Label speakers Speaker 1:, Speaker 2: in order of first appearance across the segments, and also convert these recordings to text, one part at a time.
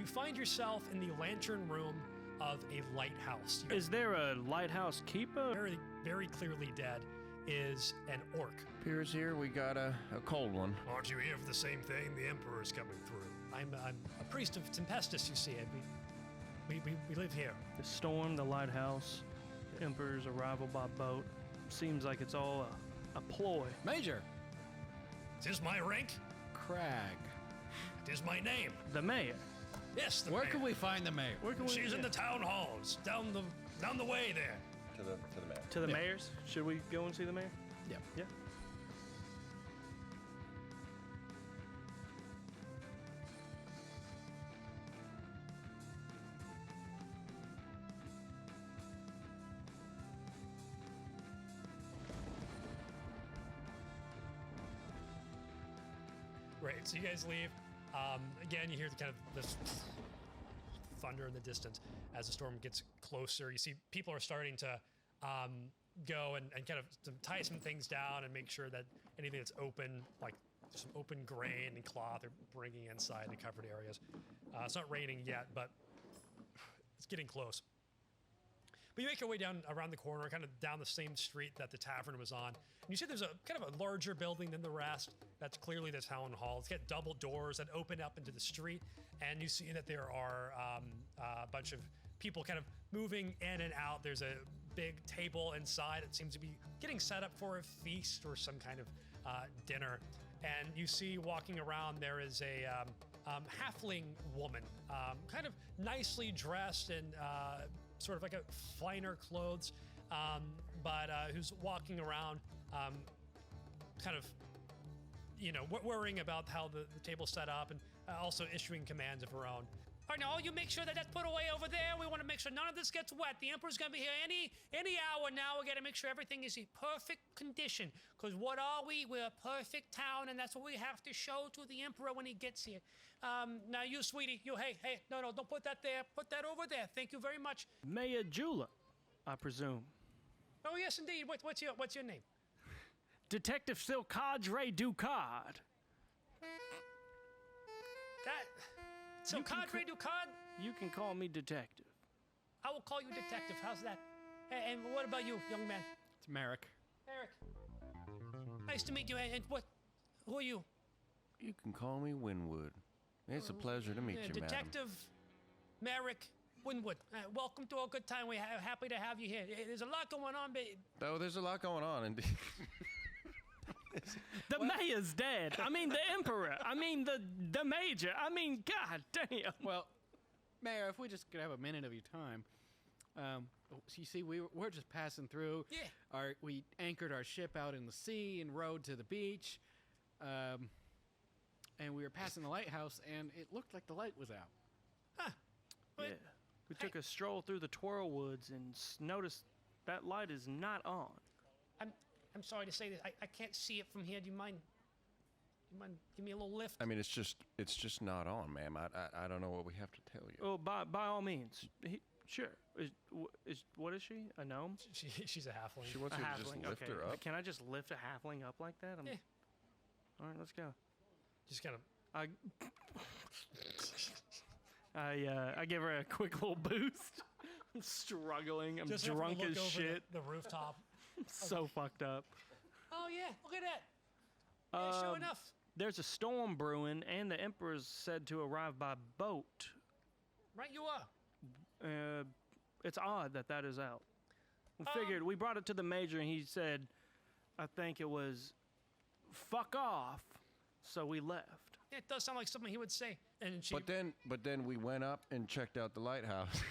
Speaker 1: find yourself in the lantern room of a lighthouse.
Speaker 2: Is there a lighthouse keeper?
Speaker 1: Very, very clearly dead is an orc.
Speaker 3: Appears here we got a cold one.
Speaker 1: Aren't you here for the same thing? The Emperor's coming through. I'm a priest of Tempestus, you see. We live here.
Speaker 2: The storm, the lighthouse, the Emperor's arrival by boat. Seems like it's all a ploy.
Speaker 4: Major!
Speaker 1: 'Tis my rank.
Speaker 4: Crag.
Speaker 1: 'Tis my name.
Speaker 2: The mayor.
Speaker 1: Yes, the
Speaker 4: Where
Speaker 1: mayor.
Speaker 4: can we find the mayor?
Speaker 1: She's in the town halls, down the way there.
Speaker 3: To the mayor.
Speaker 2: To the mayor's? Should we go and see the mayor?
Speaker 4: Yeah.
Speaker 2: Yeah.
Speaker 1: Right, so you guys leave. Again, you hear the kind of this thunder in the distance as the storm gets closer. You see people are starting to go and kind of tie some things down and make sure that anything that's open, like some open grain and cloth, are bringing inside the covered areas. It's not raining yet, but it's getting close. But you make your way down around the corner, kind of down the same street that the tavern was on. And you see there's a kind of a larger building than the rest. That's clearly the town hall. It's got double doors that open up into the street. And you see that there are a bunch of people kind of moving in and out. There's a big table inside that seems to be getting set up for a feast or some kind of dinner. And you see walking around there is a halfling woman, kind of nicely dressed and sort of like a finer clothes, but who's walking around kind of, worrying about how the table's set up and also issuing commands of her own. All right, now you make sure that that's put away over there. We want to make sure none of this gets wet. The Emperor's going to be here any hour now. We got to make sure everything is in perfect condition. Because what are we? We're a perfect town, and that's what we have to show to the Emperor when he gets here. Now, you, sweetie, hey, no, don't put that there. Put that over there. Thank you very much.
Speaker 2: Mayor Jula, I presume.
Speaker 1: Oh, yes, indeed. What's your name?
Speaker 2: Detective Silcadre Ducard.
Speaker 1: Silcadre Ducard?
Speaker 2: You can call me detective.
Speaker 1: I will call you detective. How's that? And what about you, young man?
Speaker 4: It's Merrick.
Speaker 1: Merrick. Nice to meet you. And who are you?
Speaker 3: You can call me Winwood. It's a pleasure to meet you, madam.
Speaker 1: Detective Merrick Winwood. Welcome to a good time. We're happy to have you here. There's a lot going on, but...
Speaker 3: Oh, there's a lot going on, indeed.
Speaker 2: The mayor's dead. I mean, the emperor. I mean, the major. I mean, god damn.
Speaker 4: Well, Mayor, if we just could have a minute of your time. You see, we're just passing through.
Speaker 1: Yeah.
Speaker 4: We anchored our ship out in the sea and rowed to the beach. And we were passing the lighthouse, and it looked like the light was out.
Speaker 1: Huh. But,
Speaker 2: Yeah. We took a stroll through the Twirlwoods and noticed that light is not on.
Speaker 1: I'm sorry to say this. I can't see it from here. Do you mind give me a little lift?
Speaker 3: I mean, it's just not on, ma'am. I don't know what we have to tell you.
Speaker 2: Oh, by all means. Sure. What is she? A gnome?
Speaker 1: She's a halfling.
Speaker 3: She wants you to just lift her up.
Speaker 2: Can I just lift a halfling up like that?
Speaker 1: Yeah.
Speaker 2: All right, let's go.
Speaker 1: Just kind of...
Speaker 2: I give her a quick little boost. I'm struggling. I'm
Speaker 1: just
Speaker 2: drunk
Speaker 1: look
Speaker 2: as
Speaker 1: over
Speaker 2: shit.
Speaker 1: The rooftop.
Speaker 2: So fucked up.
Speaker 1: Oh, yeah. Look at that. Yeah, sure enough.
Speaker 2: There's a storm brewing, and the Emperor's said to arrive by boat.
Speaker 1: Right you are.
Speaker 2: It's odd that is out. We figured, we brought it to the major, and he said, I think it was, fuck off, so we left.
Speaker 1: Yeah, it does sound like something he would say. And she...
Speaker 3: But then we went up and checked out the lighthouse.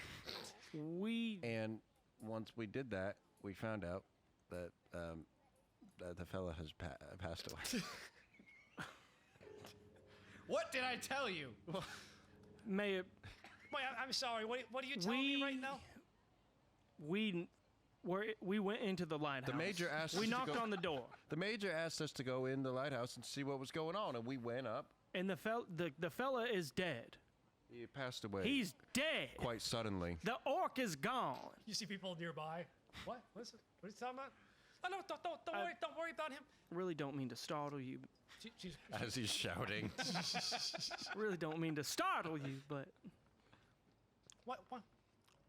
Speaker 3: And once we did that, we found out that the fella has passed away.
Speaker 4: What did I tell you?
Speaker 2: Mayor...
Speaker 1: Wait, I'm sorry. What are you telling me right now?
Speaker 2: We went into the lighthouse.
Speaker 3: The major asked us
Speaker 2: We
Speaker 3: to
Speaker 2: knocked
Speaker 3: go-
Speaker 2: on the door.
Speaker 3: The major asked us to go in the lighthouse and see what was going on, and we went up.
Speaker 2: And the fella is dead.
Speaker 3: He passed away.
Speaker 2: He's dead.
Speaker 3: Quite suddenly.
Speaker 2: The orc is gone.
Speaker 1: You see people nearby. What? What are you talking about? Oh, no, don't worry about him.
Speaker 2: Really don't mean to startle you.
Speaker 1: She's
Speaker 3: As he's shouting.
Speaker 2: Really don't mean to startle you, but
Speaker 1: why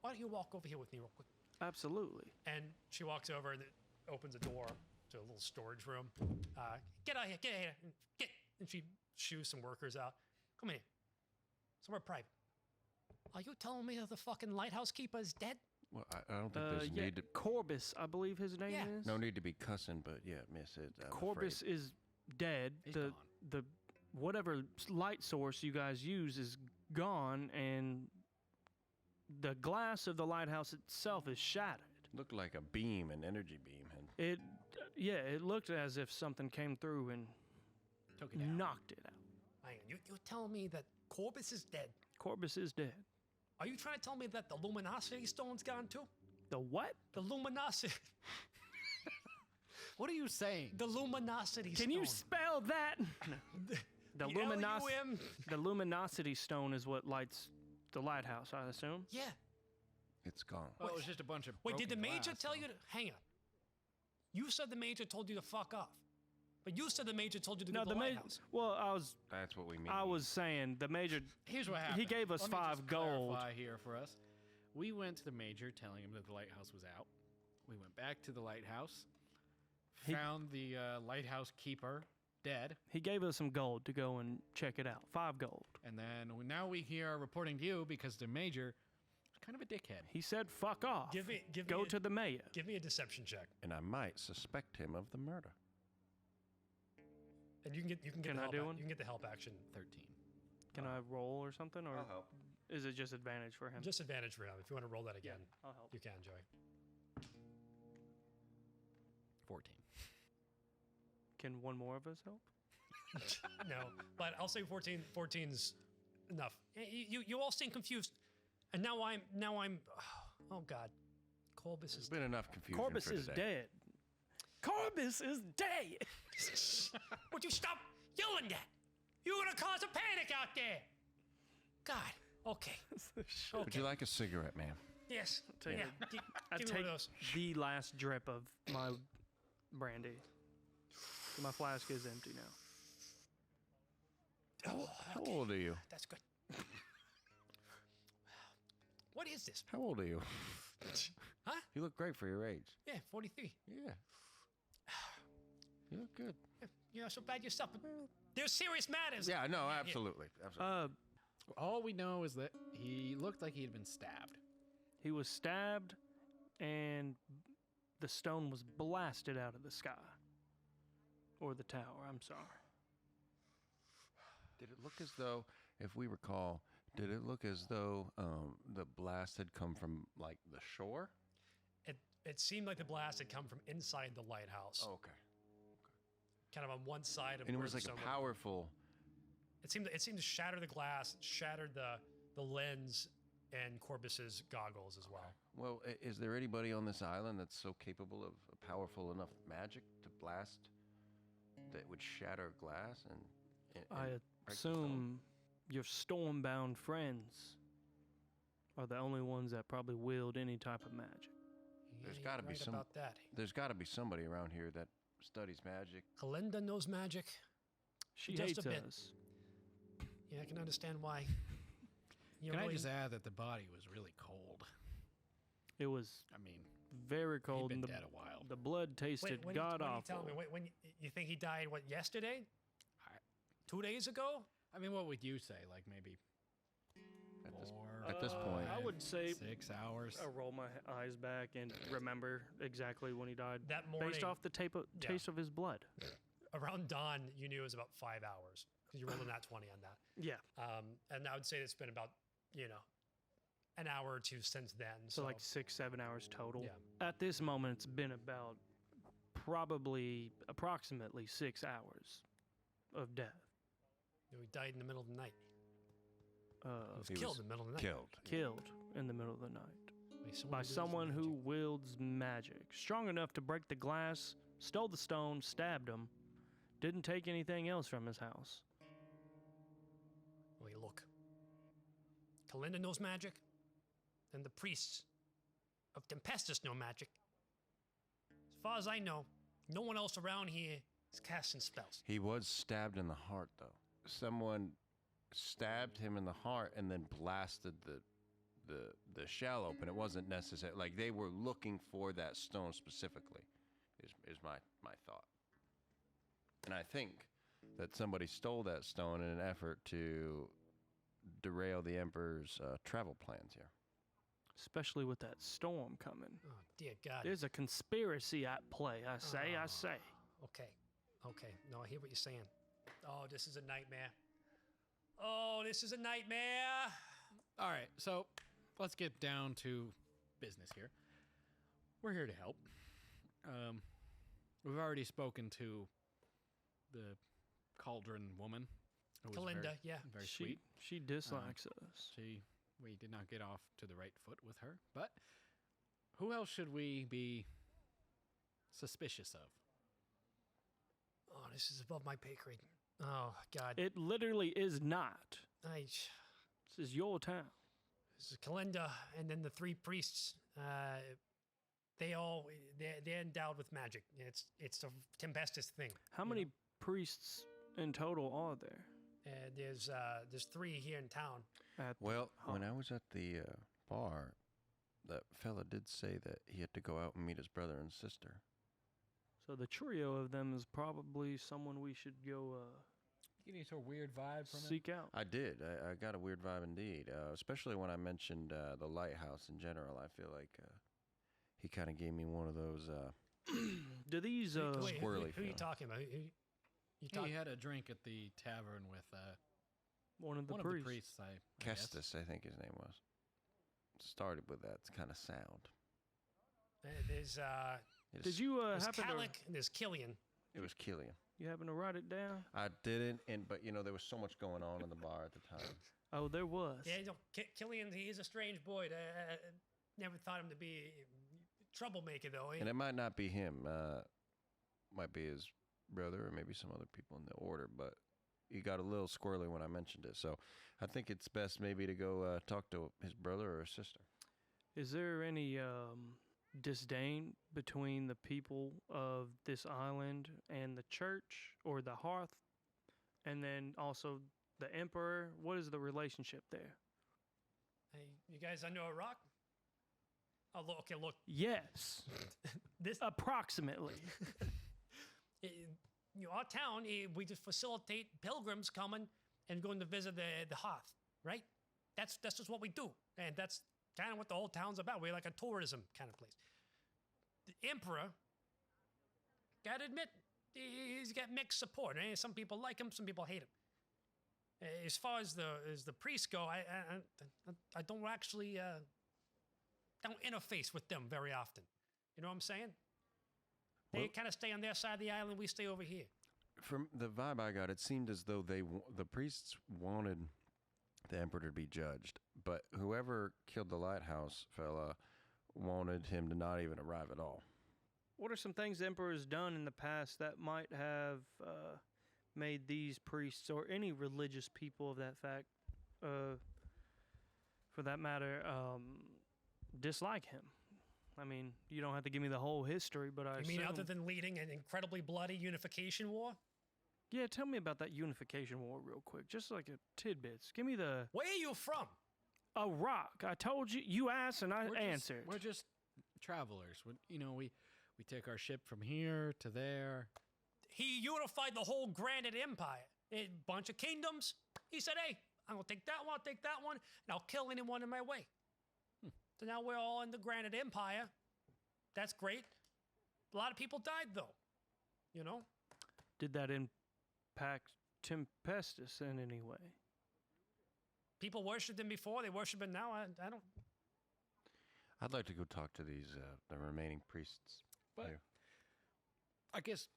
Speaker 1: don't you walk over here with me real quick?
Speaker 2: Absolutely.
Speaker 1: And she walks over and opens a door to a little storage room. Get out here, get here, get. And she shoos some workers out. Come in here. Somewhere private. Are you telling me that the fucking lighthouse keeper is dead?
Speaker 3: Well, I don't think there's
Speaker 2: yeah,
Speaker 3: need to.
Speaker 2: Corbus, I believe his name is.
Speaker 3: No need to be cussing, but yeah, miss it. I'm
Speaker 2: Corbus
Speaker 3: afraid.
Speaker 2: is dead.
Speaker 4: He's
Speaker 2: the
Speaker 4: gone.
Speaker 2: the whatever light source you guys use is gone, and the glass of the lighthouse itself is shattered.
Speaker 3: Looked like a beam, an energy beam. And
Speaker 2: It looked as if something came through and
Speaker 4: Took it out.
Speaker 2: knocked it out.
Speaker 1: Hang on, you're telling me that Corbus is dead?
Speaker 2: Corbus is dead.
Speaker 1: Are you trying to tell me that the luminosity stone's gone too?
Speaker 2: The what?
Speaker 1: The luminosity.
Speaker 4: What are you saying?
Speaker 1: The luminosity stone.
Speaker 2: Can you spell that? The
Speaker 1: L-U-M.
Speaker 2: the luminosity stone is what lights the lighthouse, I assume.
Speaker 1: Yeah.
Speaker 3: it's gone.
Speaker 4: Well, it was just a bunch of.
Speaker 1: Wait, did the
Speaker 4: broken
Speaker 1: major
Speaker 4: glass,
Speaker 1: tell
Speaker 4: so-
Speaker 1: you to hang on? You said the major told you to fuck off. But you said the major told you to
Speaker 2: No,
Speaker 1: go to
Speaker 2: the
Speaker 1: the
Speaker 2: major.
Speaker 1: lighthouse.
Speaker 2: Well,
Speaker 3: That's what we mean.
Speaker 2: I was saying the major.
Speaker 4: Here's what happened.
Speaker 2: He gave us
Speaker 4: Let me
Speaker 2: 5
Speaker 4: just
Speaker 2: gold.
Speaker 4: clarify here for us. We went to the major telling him that the lighthouse was out. We went back to the lighthouse,
Speaker 2: He-
Speaker 4: found the lighthouse keeper dead,
Speaker 2: He gave us some gold to go and check it out. 5 gold.
Speaker 4: and then now we here reporting to you because the major is kind of a dickhead.
Speaker 2: He said, "Fuck off. Go to the mayor."
Speaker 1: Give me a deception check.
Speaker 3: And I might suspect him of the murder.
Speaker 1: And you can get
Speaker 2: Can
Speaker 1: the
Speaker 2: I
Speaker 1: help
Speaker 2: do
Speaker 1: ac-
Speaker 2: one?
Speaker 1: you can get the help action.
Speaker 4: 13.
Speaker 2: Can I roll or something, or
Speaker 3: help.
Speaker 2: is it just advantage for him?
Speaker 1: Just advantage for him. If you want to roll that again,
Speaker 2: I'll help.
Speaker 1: you can, Joey.
Speaker 4: 14.
Speaker 2: Can one more of us help?
Speaker 1: No, but I'll say 14. 14's enough. You all seem confused, and now I'm. Oh God, Corbus
Speaker 3: There's
Speaker 1: is.
Speaker 3: been enough confusion
Speaker 2: Corbus
Speaker 3: for
Speaker 2: is
Speaker 3: today.
Speaker 2: dead. Corbus is dead.
Speaker 1: Would you stop yelling that? You're gonna cause a panic out there. God. Okay.
Speaker 3: Would you like a cigarette, ma'am?
Speaker 1: Yes.
Speaker 2: Take
Speaker 1: Yeah.
Speaker 2: it. I
Speaker 1: Give me one
Speaker 2: take
Speaker 1: of those.
Speaker 2: the last drip of my brandy. My flask is empty now.
Speaker 1: Oh,
Speaker 3: How
Speaker 1: okay.
Speaker 3: old are you?
Speaker 1: That's good. What is this?
Speaker 3: How old are you?
Speaker 1: Huh?
Speaker 3: You look great for your age.
Speaker 1: Yeah, 43.
Speaker 3: Yeah. You look good.
Speaker 1: You're not so bad yourself. But there's serious matters.
Speaker 3: Yeah, no, absolutely. Absolutely.
Speaker 4: All we know is that he looked like he had been stabbed.
Speaker 2: He was stabbed, and the stone was blasted out of the sky. Or the tower, I'm sorry.
Speaker 3: Did it look as though, if we recall, did it look as though the blast had come from, like, the shore?
Speaker 1: It seemed like the blast had come from inside the lighthouse,
Speaker 3: Oh, okay.
Speaker 1: kind of on one side of.
Speaker 3: And it
Speaker 1: where
Speaker 3: was
Speaker 1: the
Speaker 3: like a
Speaker 1: stone-
Speaker 3: powerful...
Speaker 1: It seemed to shatter the glass, shattered the lens, and Corbus's goggles as well.
Speaker 3: Well, is there anybody on this island that's so capable of powerful enough magic to blast that would shatter glass and
Speaker 2: I
Speaker 3: break the stone?
Speaker 2: assume your storm-bound friends are the only ones that probably wield any type of magic.
Speaker 3: There's
Speaker 1: Yeah,
Speaker 3: gotta
Speaker 1: you're
Speaker 3: be
Speaker 1: right
Speaker 3: some-
Speaker 1: about that.
Speaker 3: There's got to be somebody around here that studies magic.
Speaker 1: Kalinda knows magic.
Speaker 2: She
Speaker 1: Just a
Speaker 2: hates
Speaker 1: bit.
Speaker 2: us.
Speaker 1: Yeah, I can understand why. You
Speaker 4: Can I
Speaker 1: really-
Speaker 4: just add that the body was really cold?
Speaker 2: It was
Speaker 4: I mean,
Speaker 2: very
Speaker 4: he'd
Speaker 2: cold,
Speaker 4: been
Speaker 2: and
Speaker 4: dead a while.
Speaker 2: the blood tasted
Speaker 1: when
Speaker 2: god
Speaker 1: you
Speaker 2: awful.
Speaker 1: tell me, when you think he died? What, yesterday?
Speaker 4: I-
Speaker 1: 2 days ago?
Speaker 4: I mean, what would you say? Like maybe
Speaker 3: At this point,
Speaker 2: I would say
Speaker 4: 6 hours.
Speaker 2: I roll my eyes back and remember exactly when he died,
Speaker 1: That morning,
Speaker 2: based off the taste of his blood.
Speaker 1: around dawn, you knew it was about 5 hours because you rolled a nat 20 on that.
Speaker 2: Yeah.
Speaker 1: And I would say it's been about, an hour or two since then.
Speaker 2: So like 6-7 hours total.
Speaker 1: Yeah.
Speaker 2: At this moment, it's been about approximately 6 hours of death.
Speaker 1: He died in the middle of the night.
Speaker 3: He
Speaker 1: Killed
Speaker 3: was
Speaker 1: in the middle of the night.
Speaker 3: killed.
Speaker 2: Killed in the middle of the night by
Speaker 1: who wields
Speaker 2: someone who
Speaker 1: magic.
Speaker 2: wields magic, strong enough to break the glass, stole the stone, stabbed him, didn't take anything else from his house.
Speaker 1: Wait, look. Kalinda knows magic, and the priests of Tempestus know magic. As far as I know, no one else around here is casting spells.
Speaker 3: He was stabbed in the heart, though. Someone stabbed him in the heart and then blasted the shell open. It wasn't necessary. Like they were looking for that stone specifically. Is my thought. And I think that somebody stole that stone in an effort to derail the Emperor's travel plans here.
Speaker 2: Especially with that storm coming.
Speaker 1: Oh, dear God.
Speaker 2: There's a conspiracy at play, I say.
Speaker 1: Okay. No, I hear what you're saying. Oh, this is a nightmare. Oh, this is a nightmare.
Speaker 4: All right, so let's get down to business here. We're here to help. We've already spoken to the cauldron woman. Who was
Speaker 1: Kalinda, yeah.
Speaker 4: Very sweet.
Speaker 2: She dislikes us.
Speaker 4: We did not get off to the right foot with her. But who else should we be suspicious of?
Speaker 1: Oh, this is above my pay grade. Oh, God.
Speaker 2: It literally is not.
Speaker 1: This
Speaker 2: This is your town.
Speaker 1: is Kalinda, and then the 3 priests. They're endowed with magic. It's a Tempestus thing.
Speaker 2: How many priests in total are there?
Speaker 1: There's 3 here in town.
Speaker 3: Well, when I was at the bar, that fella did say that he had to go out and meet his brother and sister.
Speaker 2: So the trio of them is probably someone we should go
Speaker 4: You get any weird vibe from it?
Speaker 2: seek out.
Speaker 3: I did. I got a weird vibe indeed, especially when I mentioned the lighthouse in general. I feel like he kind of gave me one of those.
Speaker 2: Do these
Speaker 1: Wait,
Speaker 3: Squirrely
Speaker 1: who are you
Speaker 3: feeling.
Speaker 1: talking about? You
Speaker 4: He
Speaker 1: talking?
Speaker 4: had a drink at the tavern with
Speaker 2: one of the
Speaker 4: one
Speaker 2: priests?
Speaker 4: of the priests, I guess.
Speaker 3: Kestis, I think his name was. Started with that kind of sound.
Speaker 1: There's
Speaker 2: Did you
Speaker 1: there's
Speaker 2: happen to
Speaker 1: Calic and there's Killian.
Speaker 3: It was Killian.
Speaker 2: you happen to write it down?
Speaker 3: I didn't, but there was so much going on in the bar at the time.
Speaker 2: Oh, there was.
Speaker 1: Yeah, Killian, he is a strange boy. Never thought him to be a troublemaker, though.
Speaker 3: And it might not be him. Might be his brother or maybe some other people in the order, but he got a little squirrely when I mentioned it. So I think it's best maybe to go talk to his brother or his sister.
Speaker 2: Is there any disdain between the people of this island and the church or the hearth, and then also the emperor? What is the relationship there?
Speaker 1: Hey, you guys under a rock? Oh, look.
Speaker 2: Yes,
Speaker 1: This
Speaker 2: approximately.
Speaker 1: our town, we just facilitate pilgrims coming and going to visit the hearth, right? That's just what we do, and that's kind of what the whole town's about. We're like a tourism kind of place. The emperor, gotta admit, he's got mixed support. Eh? Some people like him, some people hate him. As far as the priests go, I don't actually don't interface with them very often. You know what I'm saying? They kind of stay on their side of the island. We stay over here.
Speaker 3: From the vibe I got, it seemed as though the priests wanted the emperor to be judged, but whoever killed the lighthouse fella wanted him to not even arrive at all.
Speaker 2: What are some things the emperor has done in the past that might have made these priests or any religious people of that fact, for that matter, dislike him? I mean, you don't have to give me the whole history, but I
Speaker 1: You mean
Speaker 2: assume-
Speaker 1: other than leading an incredibly bloody unification war?
Speaker 2: Yeah, tell me about that unification war real quick, just like a tidbits. Give me the
Speaker 1: Where are you from?
Speaker 2: a rock. I told you. You asked and I answered.
Speaker 4: We're just travelers. We take our ship from here to there.
Speaker 1: He unified the whole Granite Empire. A bunch of kingdoms. He said, hey, I'm going to take that one, I'll take that one, and I'll kill anyone in my way. So now we're all in the Granite Empire. That's great. A lot of people died, though. You know?
Speaker 2: Did that impact Tempestus in any way?
Speaker 1: People worshipped him before. They worship him now. I don't...
Speaker 3: I'd like to go talk to these the remaining priests.
Speaker 4: But
Speaker 3: here.
Speaker 4: I guess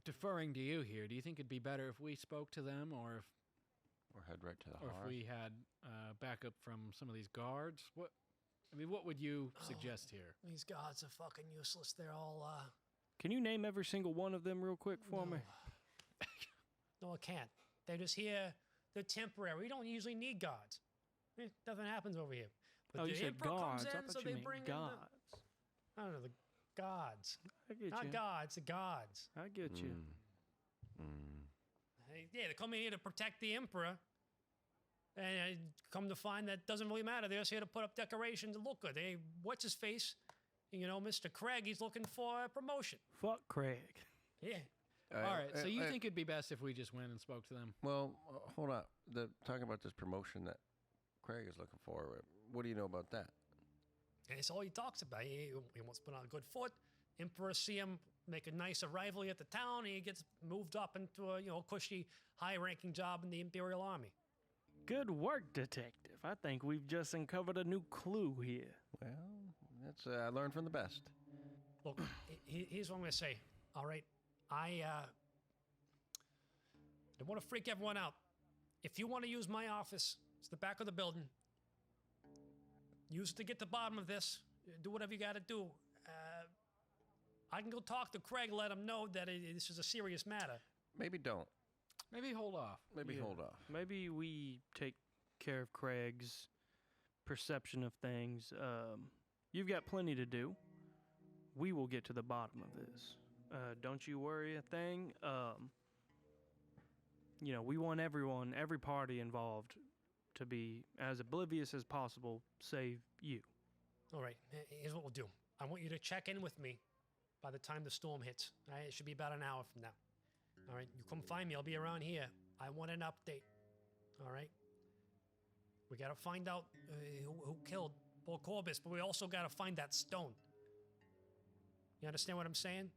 Speaker 4: deferring to you here, do you think it'd be better if we spoke to them, or
Speaker 3: Or head right to the
Speaker 4: if
Speaker 3: hearth.
Speaker 4: we had backup from some of these guards? What would you suggest here?
Speaker 1: These gods are fucking useless. They're all,
Speaker 2: Can you name every single one of them real quick for me?
Speaker 1: No, I can't. They're just here. They're temporary. We don't usually need gods. Nothing happens over here. But
Speaker 2: Oh,
Speaker 1: the
Speaker 2: you said
Speaker 1: emperor comes
Speaker 2: gods. I
Speaker 1: in,
Speaker 2: thought
Speaker 1: so
Speaker 2: you
Speaker 1: they
Speaker 2: meant
Speaker 1: bring
Speaker 2: gods.
Speaker 1: I don't know, the gods.
Speaker 2: I get
Speaker 1: Not
Speaker 2: you.
Speaker 1: gods, the gods.
Speaker 2: I get you.
Speaker 3: Mm.
Speaker 1: They come in here to protect the emperor. And I come to find that doesn't really matter. They're just here to put up decorations and look good. Hey, what's his face? You know, Mr. Craig, he's looking for a promotion.
Speaker 2: Fuck Craig.
Speaker 1: Yeah.
Speaker 4: All right, so you think it'd be best if we just went and spoke to them?
Speaker 3: Well, hold on. Talking about this promotion that Craig is looking for, what do you know about that?
Speaker 1: And it's all he talks about. He wants to put on a good foot. Emperor see him make a nice arrival at the town. He gets moved up into a cushy, high-ranking job in the Imperial Army.
Speaker 2: Good work, detective. I think we've just uncovered a new clue here.
Speaker 3: Well, that's I learned from the best.
Speaker 1: Look, here's what I'm going to say. All right, I don't want to freak everyone out. If you want to use my office, it's the back of the building. Use it to get to the bottom of this. Do whatever you got to do. I can go talk to Craig, let him know that this is a serious matter.
Speaker 3: Maybe don't.
Speaker 4: Maybe hold off.
Speaker 3: Maybe hold off.
Speaker 2: Maybe we take care of Craig's perception of things. You've got plenty to do. We will get to the bottom of this. Don't you worry a thing. We want every party involved to be as oblivious as possible, save you.
Speaker 1: All right, here's what we'll do. I want you to check in with me by the time the storm hits. All right, it should be about an hour from now. All right, you come find me. I'll be around here. I want an update. All right? We got to find out who killed Paul Corbis, but we also got to find that stone. You understand what I'm saying?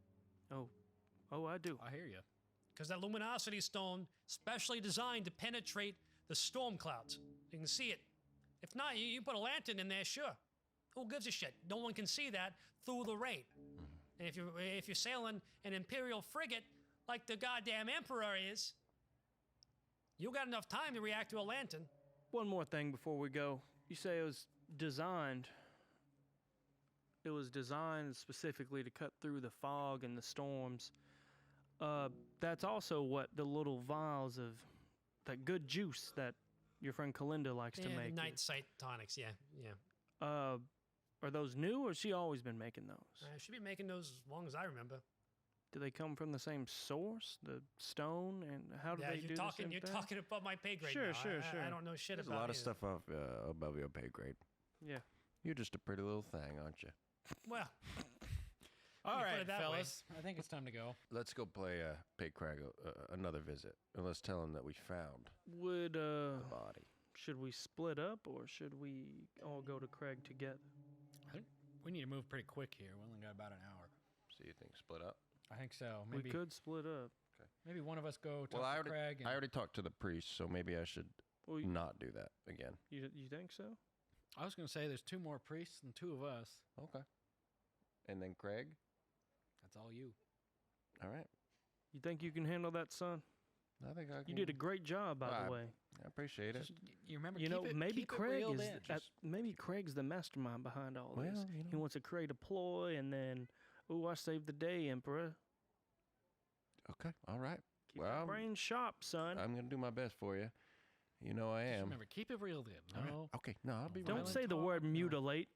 Speaker 2: Oh, I do.
Speaker 4: I hear you.
Speaker 1: Because that luminosity stone, specially designed to penetrate the storm clouds. You can see it. If not, you put a lantern in there, sure. Who gives a shit? No one can see that through the rain. And if you're sailing an Imperial frigate like the goddamn Emperor is, you got enough time to react to a lantern.
Speaker 2: One more thing before we go. You say it was designed specifically to cut through the fog and the storms. That's also what the little vials of that good juice that your friend Kalinda likes to make.
Speaker 1: Night sight tonics, yeah.
Speaker 2: Are those new, or has she always been making those?
Speaker 1: She's been making those as long as I remember.
Speaker 2: Do they come from the same source, the stone, and how do they do the same thing?
Speaker 1: You're talking above my pay grade
Speaker 2: Sure,
Speaker 1: now.
Speaker 2: sure.
Speaker 1: I don't know shit
Speaker 3: There's
Speaker 1: about it.
Speaker 3: a lot of stuff above your pay grade.
Speaker 2: Yeah.
Speaker 3: You're just a pretty little thing, aren't you?
Speaker 1: Well,
Speaker 4: All
Speaker 1: put
Speaker 4: right,
Speaker 1: it that way.
Speaker 4: fellas. I think it's time to go.
Speaker 3: Let's go pay Craig another visit, and let's tell him that we found
Speaker 2: Would
Speaker 3: the body.
Speaker 2: should we split up, or should we all go to Craig together?
Speaker 4: I think we need to move pretty quick here. We only got about an hour.
Speaker 3: So you think split up?
Speaker 4: I think so. Maybe
Speaker 2: We could split up.
Speaker 4: maybe one of us go talk
Speaker 3: Well,
Speaker 4: to Craig. And
Speaker 3: I already talked to the priest, so maybe I should
Speaker 2: Well,
Speaker 3: not do that again.
Speaker 2: you think so?
Speaker 4: I was going to say there's 2 more priests and 2 of us.
Speaker 3: Okay. And then Craig?
Speaker 4: That's all you.
Speaker 3: All right.
Speaker 2: You think you can handle that, son?
Speaker 3: I think I can.
Speaker 2: You did a great job, by the way.
Speaker 3: I appreciate it.
Speaker 4: You remember?
Speaker 2: Maybe
Speaker 4: keep
Speaker 2: Craig
Speaker 4: it reeled
Speaker 2: is
Speaker 4: in.
Speaker 2: maybe Craig's the mastermind behind all this.
Speaker 3: Well,
Speaker 2: He wants to create a ploy, and then, I saved the day, Emperor.
Speaker 3: Okay. All right.
Speaker 2: Keep your brain sharp, son.
Speaker 3: I'm going to do my best for you. You know I
Speaker 4: Just
Speaker 3: am.
Speaker 4: remember, keep it reeled in.
Speaker 3: All right.
Speaker 4: No,
Speaker 3: Okay. No, I'll be
Speaker 2: Don't
Speaker 3: right.
Speaker 2: say the
Speaker 4: talk,
Speaker 2: word
Speaker 4: no.
Speaker 2: mutilate,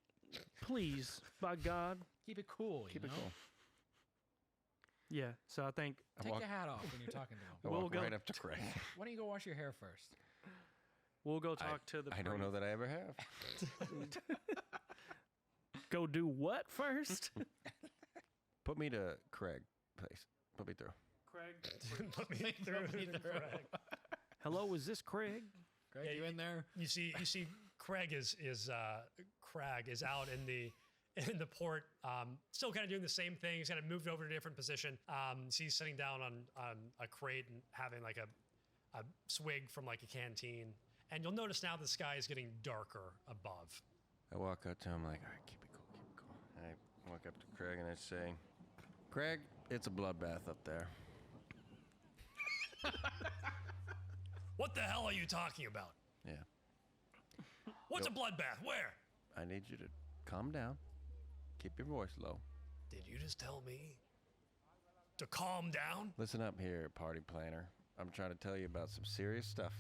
Speaker 2: please. By God.
Speaker 4: keep it cool.
Speaker 3: Keep
Speaker 4: you
Speaker 3: it
Speaker 4: know?
Speaker 3: cool.
Speaker 2: Yeah. So I think
Speaker 3: I
Speaker 4: Take
Speaker 3: walk,
Speaker 4: your hat off when you're talking to him.
Speaker 3: I
Speaker 2: We'll
Speaker 3: walk
Speaker 2: go-
Speaker 3: right up to Craig.
Speaker 4: Why don't you go wash your hair first?
Speaker 2: we'll go talk to the.
Speaker 3: I don't know
Speaker 2: priest.
Speaker 3: that I ever have.
Speaker 2: Go do what first?
Speaker 3: Put me to Craig, please. Put me through.
Speaker 2: Craig.
Speaker 1: Put me through the Craig.
Speaker 2: Hello, is this Craig?
Speaker 4: Craig,
Speaker 1: Yeah,
Speaker 4: you in there?
Speaker 1: You see, Craig is out in the port, still kind of doing the same thing. He's kind of moved over to a different position. So he's sitting down on a crate and having like a swig from like a canteen. And you'll notice now the sky is getting darker above.
Speaker 3: I walk up to him like, all right, keep it cool, keep it cool. And I walk up to Craig and I say, Craig, it's a bloodbath up there.
Speaker 1: What the hell are you talking about?
Speaker 3: Yeah.
Speaker 1: What's a bloodbath? Where?
Speaker 3: I need you to calm down. Keep your voice low.
Speaker 1: Did you just tell me to calm down?
Speaker 3: Listen up here, party planner. I'm trying to tell you about some serious stuff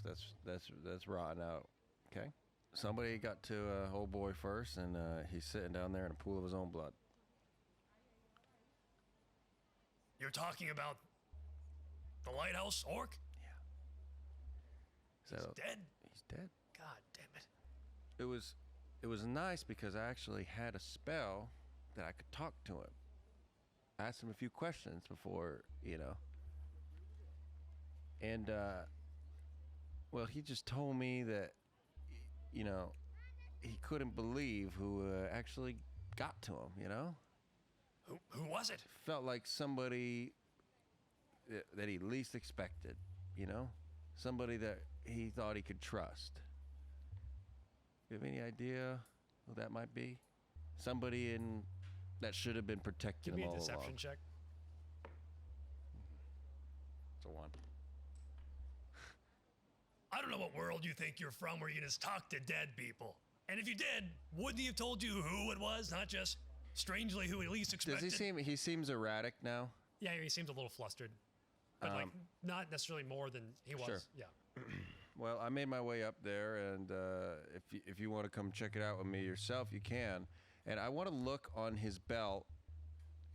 Speaker 3: that's rotting out. Okay? Somebody got to old boy first, and he's sitting down there in a pool of his own blood.
Speaker 1: You're talking about the lighthouse orc?
Speaker 3: So
Speaker 1: Dead?
Speaker 3: he's dead.
Speaker 1: God damn it.
Speaker 3: It was nice because I actually had a spell that I could talk to him. Ask him a few questions before, And well, he just told me that he couldn't believe who actually got to him,
Speaker 1: Who was it?
Speaker 3: Felt like somebody that he least expected, Somebody that he thought he could trust. You have any idea who that might be? Somebody that should have been protecting
Speaker 1: Give me
Speaker 3: him
Speaker 1: a
Speaker 3: all
Speaker 1: deception
Speaker 3: along.
Speaker 1: check.
Speaker 3: It's a 1.
Speaker 1: I don't know what world you think you're from where you just talk to dead people. And if you did, wouldn't he have told you who it was, not just strangely who he least expected?
Speaker 3: Does he seems erratic now?
Speaker 1: Yeah, he seems a little flustered. But not necessarily more than he was.
Speaker 3: Sure.
Speaker 1: Yeah.
Speaker 3: Well, I made my way up there, and if you want to come check it out with me yourself, you can. And I want to look on his belt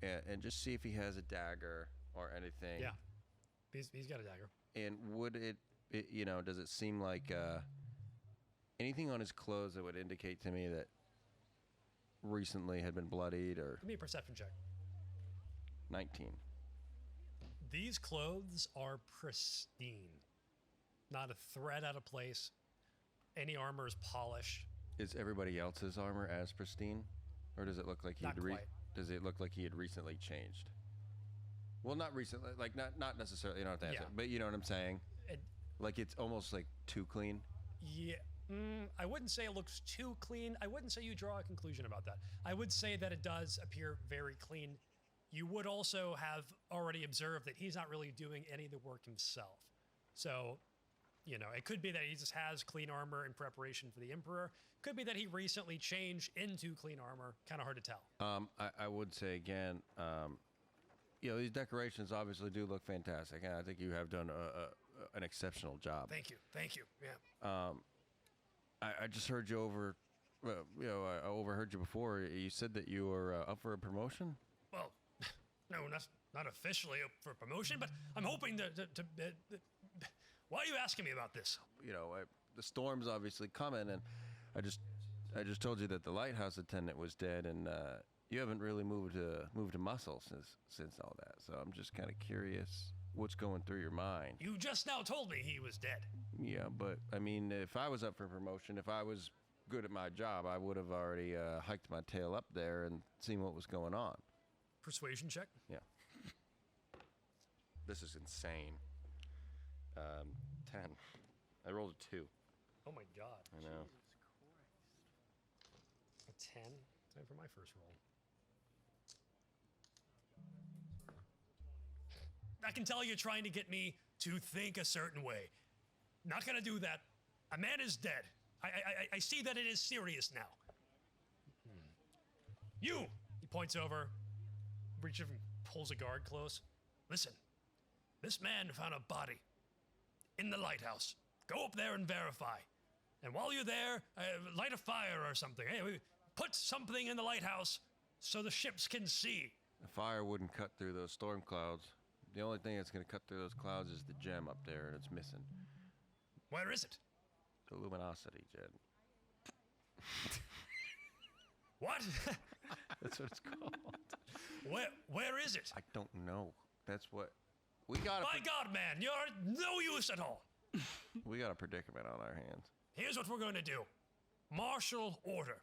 Speaker 3: and just see if he has a dagger or anything.
Speaker 1: Yeah. He's got a dagger.
Speaker 3: And would it does it seem like anything on his clothes that would indicate to me that recently had been bloodied or...
Speaker 1: Give me a perception check.
Speaker 3: 19.
Speaker 1: These clothes are pristine. Not a thread out of place. Any armor is polished.
Speaker 3: Is everybody else's armor as pristine? Or does it look like
Speaker 1: Not quite.
Speaker 3: Does it look like he had recently changed? Well, not recently, like not necessarily, you don't have to answer, but you know what I'm saying? Like it's almost like too clean?
Speaker 1: Yeah. I wouldn't say it looks too clean. I wouldn't say you draw a conclusion about that. I would say that it does appear very clean. You would also have already observed that he's not really doing any of the work himself. So, it could be that he just has clean armor in preparation for the Emperor. Could be that he recently changed into clean armor. Kind of hard to tell.
Speaker 3: I would say again, these decorations obviously do look fantastic, and I think you have done an exceptional job.
Speaker 1: Thank you. Yeah.
Speaker 3: I just heard you I overheard you before. You said that you were up for a promotion?
Speaker 1: Well, no, not officially up for promotion, but I'm hoping to why are you asking me about this?
Speaker 3: The storm's obviously coming, and I just told you that the lighthouse attendant was dead, and you haven't really moved to muscle since all that. So I'm just kind of curious what's going through your mind.
Speaker 1: You just now told me he was dead.
Speaker 3: Yeah, but I mean, if I was up for promotion, if I was good at my job, I would have already hiked my tail up there and seen what was going on.
Speaker 1: Persuasion check?
Speaker 3: Yeah. This is insane. 10. I rolled a 2.
Speaker 1: Oh my god.
Speaker 3: I know.
Speaker 1: A 10? Time for my first roll. I can tell you're trying to get me to think a certain way. Not gonna do that. A man is dead. I see that it is serious now. You! He points over, reaches and pulls a guard close. Listen, this man found a body in the lighthouse. Go up there and verify. And while you're there, light a fire or something. Hey, put something in the lighthouse so the ships can see.
Speaker 3: The fire wouldn't cut through those storm clouds. The only thing that's going to cut through those clouds is the gem up there, and it's missing.
Speaker 1: Where is it?
Speaker 3: The luminosity, Jed.
Speaker 1: What?
Speaker 3: That's what it's called.
Speaker 1: Where is it?
Speaker 3: I don't know. That's what we got.
Speaker 1: My God, man, you're no use at all.
Speaker 3: We got a predicament on our hands.
Speaker 1: Here's what we're going to do. Martial order.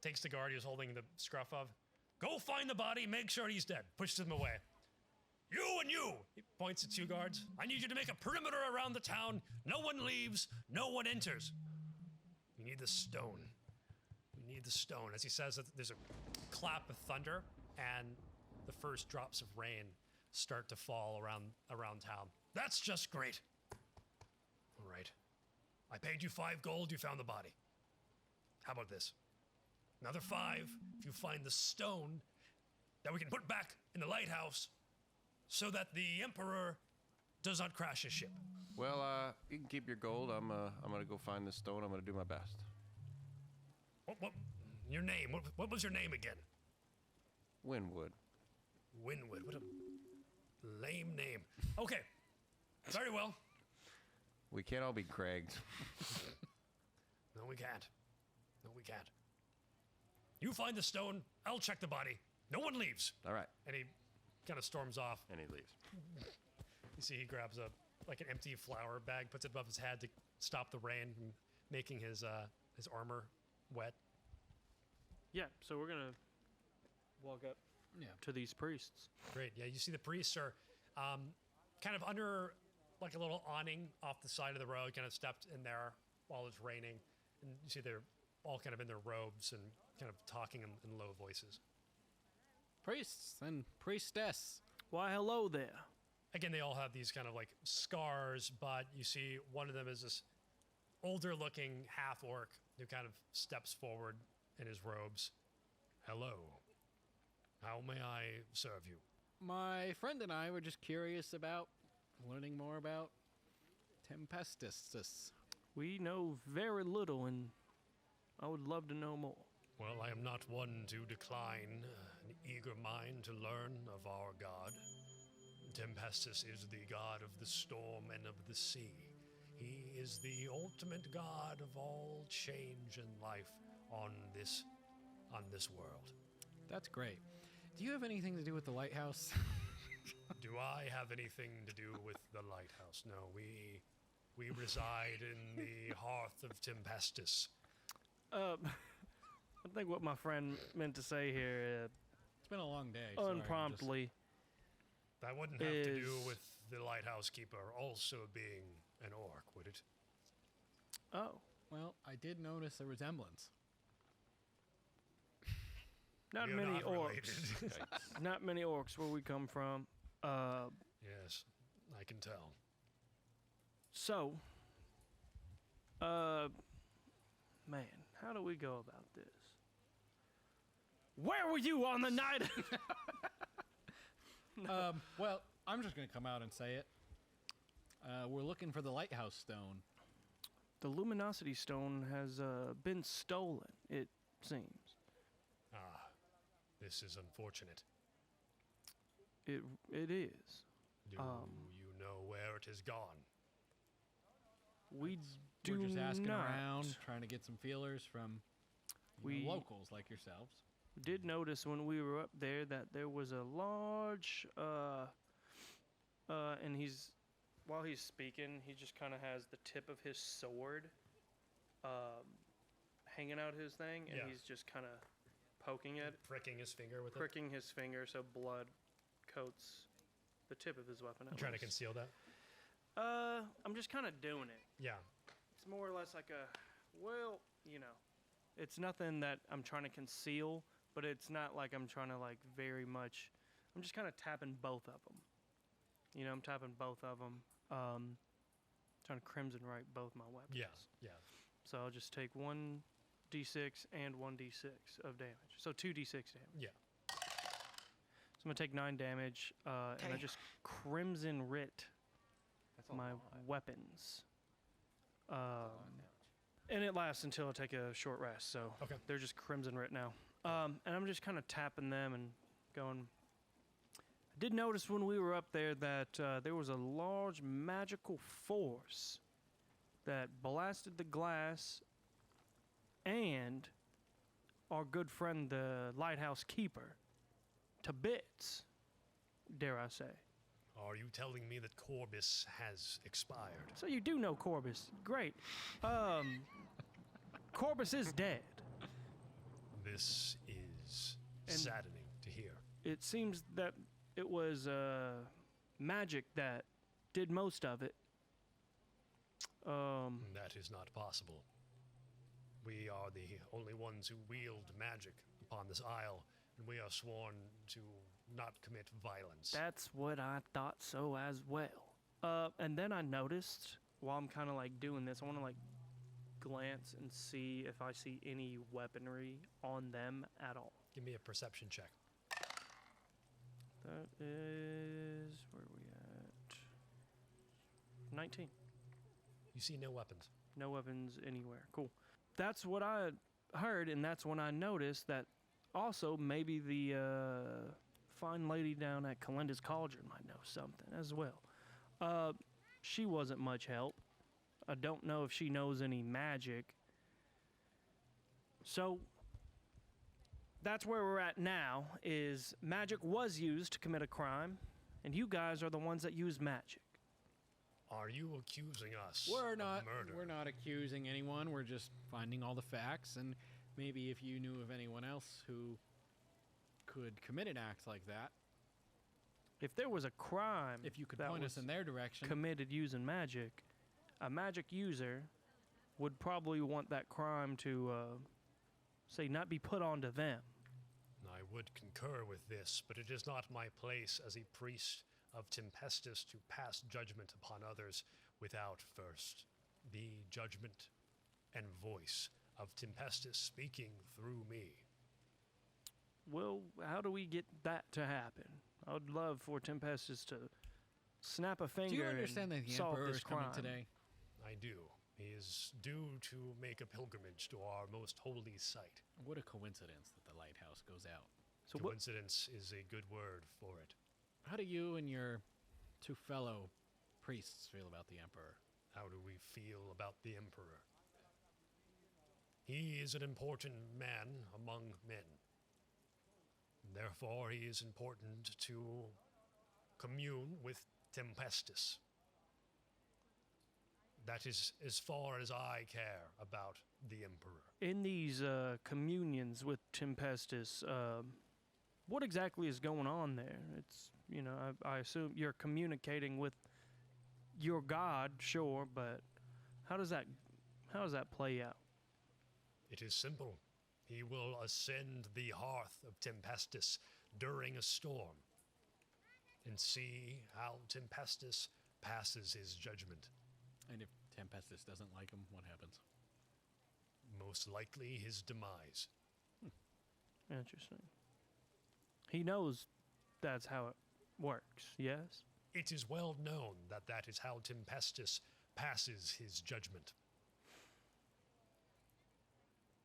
Speaker 1: Takes the guard he was holding the scruff of. Go find the body, make sure he's dead. Pushes him away. You and you, he points at 2 guards. I need you to make a perimeter around the town. No one leaves, no one enters. We need the stone. We need the stone. As he says, there's a clap of thunder, and the first drops of rain start to fall around town. That's just great. All right. I paid you 5 gold, you found the body. How about this? Another 5 if you find the stone that we can put back in the lighthouse so that the Emperor does not crash his ship.
Speaker 3: Well, you can keep your gold. I'm gonna go find the stone. I'm gonna do my best.
Speaker 1: What your name? What was your name again?
Speaker 3: Winwood.
Speaker 1: Winwood. What a lame name. Okay. Very well.
Speaker 3: We can't all be Craigs.
Speaker 1: No, we can't. No, we can't. You find the stone, I'll check the body. No one leaves.
Speaker 3: All right.
Speaker 1: And he kind of storms off.
Speaker 3: And he leaves.
Speaker 1: You see he grabs an empty flour bag, puts it above his head to stop the rain from making his armor wet.
Speaker 2: Yeah, so we're gonna walk up to these priests.
Speaker 1: Great. Yeah, you see the priests are kind of under like a little awning off the side of the road, kind of stepped in there while it's raining. And you see they're all kind of in their robes and kind of talking in low voices.
Speaker 4: Priests and priestess.
Speaker 2: Why, hello there.
Speaker 1: Again, they all have these kind of like scars, but you see one of them is this older looking half orc who kind of steps forward in his robes. Hello. How may I serve you?
Speaker 4: My friend and I were just curious about learning more about Tempestus.
Speaker 2: We know very little, and I would love to know more.
Speaker 1: Well, I am not one to decline an eager mind to learn of our god. Tempestus is the god of the storm and of the sea. He is the ultimate god of all change and life on this world.
Speaker 4: That's great. Do you have anything to do with the lighthouse?
Speaker 1: Do I have anything to do with the lighthouse? No, we reside in the hearth of Tempestus.
Speaker 2: I think what my friend meant to say here,
Speaker 4: It's been a long day. Sorry, I'm just-
Speaker 2: unpromptly,
Speaker 1: That wouldn't have to do
Speaker 2: Is-
Speaker 1: with the lighthouse keeper also being an orc, would it?
Speaker 2: oh,
Speaker 4: Well, I did notice a resemblance.
Speaker 2: not
Speaker 1: We are
Speaker 2: many
Speaker 1: not
Speaker 2: orcs.
Speaker 1: related.
Speaker 2: Not many orcs where we come from.
Speaker 1: Yes, I can tell.
Speaker 2: So, man, how do we go about this? Where were you on the night?
Speaker 4: Well, I'm just going to come out and say it. We're looking for the lighthouse stone.
Speaker 2: The luminosity stone has been stolen, it seems.
Speaker 1: Ah, this is unfortunate.
Speaker 2: It is.
Speaker 1: Do you know where it has gone?
Speaker 2: We do
Speaker 4: We're just asking
Speaker 2: not.
Speaker 4: around, trying to get some feelers from
Speaker 2: We-
Speaker 4: locals like yourselves.
Speaker 2: We did notice when we were up there that there was a large, and while he's speaking, he just kind of has the tip of his sword, hanging out his thing, and
Speaker 1: Yeah.
Speaker 2: he's just kind of poking it,
Speaker 1: Pricking his finger with
Speaker 2: pricking his finger so blood coats the tip of his weapon.
Speaker 1: it?
Speaker 2: at
Speaker 1: Trying to
Speaker 2: least.
Speaker 1: conceal that?
Speaker 2: I'm just kind of doing it.
Speaker 1: Yeah.
Speaker 2: It's more or less like it's nothing that I'm trying to conceal, but it's not like I'm trying to very much. I'm just kind of tapping both of them. I'm tapping both of them. Trying to crimson right both my weapons.
Speaker 1: Yeah. Yeah.
Speaker 2: So I'll just take 1d6 and 1d6 of damage. So 2d6 damage.
Speaker 1: Yeah.
Speaker 2: So I'm gonna take 9 damage, and I just crimson writ
Speaker 3: That's a
Speaker 2: my
Speaker 3: lot.
Speaker 2: weapons. And it lasts until I take a short rest. So
Speaker 1: Okay.
Speaker 2: they're just crimson writ now. And I'm just kind of tapping them and going. I did notice when we were up there that there was a large magical force that blasted the glass and our good friend, the lighthouse keeper, to bits, dare I say.
Speaker 1: Are you telling me that Corbis has expired?
Speaker 2: So you do know Corbis. Great. Corbis is dead.
Speaker 1: This is
Speaker 2: And-
Speaker 1: saddening to hear.
Speaker 2: It seems that it was magic that did most of it.
Speaker 1: That is not possible. We are the only ones who wield magic upon this isle, and we are sworn to not commit violence.
Speaker 2: That's what I thought so as well. And then I noticed while I'm kind of doing this, I want to glance and see if I see any weaponry on them at all.
Speaker 1: Give me a perception check.
Speaker 2: That is where are we at? 19.
Speaker 1: You see no weapons.
Speaker 2: No weapons anywhere. Cool. That's what I heard, and that's when I noticed that also maybe the fine lady down at Kalinda's Cauldron might know something as well. She wasn't much help. I don't know if she knows any magic. So that's where we're at now, is magic was used to commit a crime, and you guys are the ones that use magic.
Speaker 1: Are you accusing us
Speaker 4: We're
Speaker 1: of
Speaker 4: not.
Speaker 1: murder?
Speaker 4: We're not accusing anyone. We're just finding all the facts, and maybe if you knew of anyone else who could commit an act like that,
Speaker 2: If there was a crime
Speaker 4: if you could
Speaker 2: that
Speaker 4: point us
Speaker 2: was
Speaker 4: in their direction.
Speaker 2: committed using magic, a magic user would probably want that crime to, say, not be put onto them.
Speaker 1: I would concur with this, but it is not my place as a priest of Tempestus to pass judgment upon others without first the judgment and voice of Tempestus speaking through me.
Speaker 2: Well, how do we get that to happen? I would love for Tempestus to snap a finger
Speaker 4: Do you understand
Speaker 2: and
Speaker 4: that the
Speaker 2: solve
Speaker 4: Emperor
Speaker 2: this
Speaker 4: is coming
Speaker 2: crime.
Speaker 4: today?
Speaker 1: I do. He is due to make a pilgrimage to our most holy site.
Speaker 4: What a coincidence that the lighthouse goes out.
Speaker 2: So what?
Speaker 1: Coincidence is a good word for it.
Speaker 4: How do you and your two fellow priests feel about the Emperor?
Speaker 1: How do we feel about the Emperor? He is an important man among men. Therefore, he is important to commune with Tempestus. That is as far as I care about the Emperor.
Speaker 2: In these communions with Tempestus, what exactly is going on there? It's, I assume you're communicating with your god, sure, but how does that play out?
Speaker 1: It is simple. He will ascend the hearth of Tempestus during a storm and see how Tempestus passes his judgment.
Speaker 4: And if Tempestus doesn't like him, what happens?
Speaker 1: Most likely his demise.
Speaker 2: Interesting. He knows that's how it works, yes?
Speaker 1: It is well known that that is how Tempestus passes his judgment.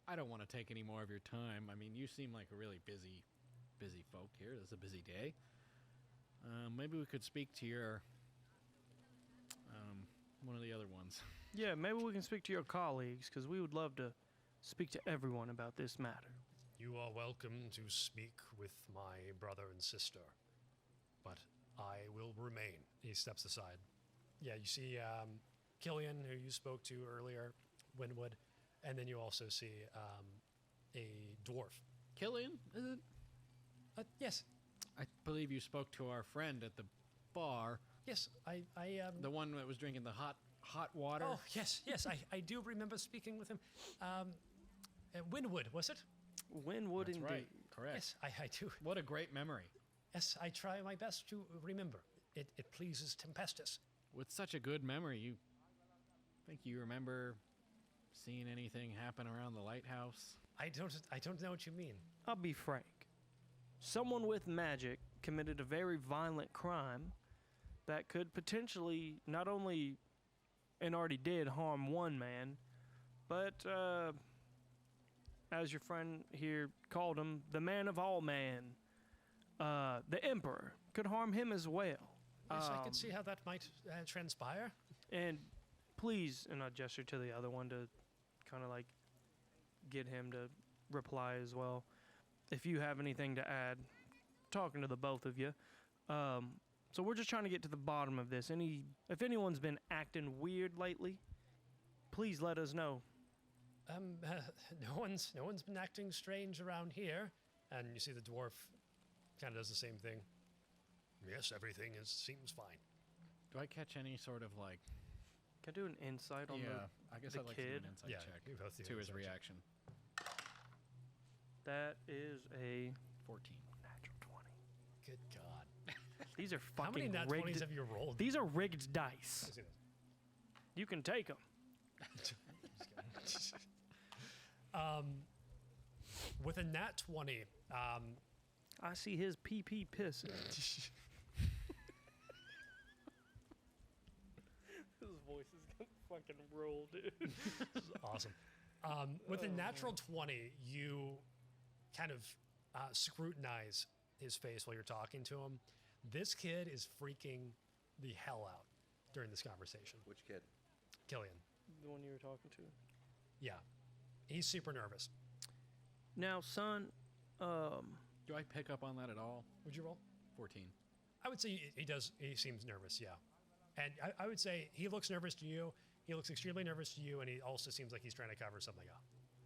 Speaker 4: I don't want to take any more of your time. I mean, you seem like a really busy folk here. This is a busy day. Maybe we could speak to your one of the other ones.
Speaker 2: Yeah, maybe we can speak to your colleagues, because we would love to speak to everyone about this matter.
Speaker 1: You are welcome to speak with my brother and sister, but I will remain. He steps aside. Yeah, you see Killian, who you spoke to earlier, Winwood, and then you also see a dwarf.
Speaker 4: Killian, is it?
Speaker 1: Yes,
Speaker 4: I believe you spoke to our friend at the bar,
Speaker 1: yes, I
Speaker 4: the one that was drinking the hot water.
Speaker 1: Oh, yes, I do remember speaking with him. Winwood, was it?
Speaker 2: Winwood,
Speaker 4: That's
Speaker 2: indeed.
Speaker 4: right. Correct.
Speaker 1: Yes, I do.
Speaker 4: What a great memory.
Speaker 1: Yes, I try my best to remember. It pleases Tempestus.
Speaker 4: With such a good memory, you think you remember seeing anything happen around the lighthouse?
Speaker 1: I don't know what you mean.
Speaker 2: I'll be frank. Someone with magic committed a very violent crime that could potentially not only, and already did, harm one man, but, as your friend here called him, the man of all man, the Emperor, could harm him as well.
Speaker 1: Yes, I can see how that might transpire.
Speaker 2: And please, and I gesture to the other one to kind of like get him to reply as well. If you have anything to add, talking to the both of you. So we're just trying to get to the bottom of this. If anyone's been acting weird lately, please let us know.
Speaker 1: No one's been acting strange around here. And you see the dwarf kind of does the same thing. Yes, everything seems fine.
Speaker 4: Do I catch any sort of like?
Speaker 2: Can I do an insight on
Speaker 4: I guess
Speaker 2: the
Speaker 4: I'd like to do
Speaker 2: kid?
Speaker 4: an insight
Speaker 1: Yeah,
Speaker 4: check
Speaker 1: you both do
Speaker 4: to his
Speaker 1: insight check.
Speaker 4: reaction.
Speaker 2: that is a
Speaker 4: 14.
Speaker 2: natural 20.
Speaker 1: Good God.
Speaker 2: These are
Speaker 1: How many
Speaker 2: fucking
Speaker 1: nat 20s
Speaker 2: rigged.
Speaker 1: have you rolled?
Speaker 2: These are rigged dice.
Speaker 1: Let's see
Speaker 2: You can take them.
Speaker 1: this. With a nat 20,
Speaker 2: I see his PP pissing. His voice is gonna fucking roll, dude.
Speaker 1: this is awesome. With a natural 20, you kind of scrutinize his face while you're talking to him. This kid is freaking the hell out during this conversation.
Speaker 3: Which kid?
Speaker 1: Killian.
Speaker 2: The one you were talking to.
Speaker 1: Yeah. He's super nervous.
Speaker 2: Now, son,
Speaker 4: Do I pick up on that at all?
Speaker 1: Would you roll?
Speaker 4: 14.
Speaker 1: I would say he does. He seems nervous, yeah. And I would say he looks nervous to you. He looks extremely nervous to you, and he also seems like he's trying to cover something up.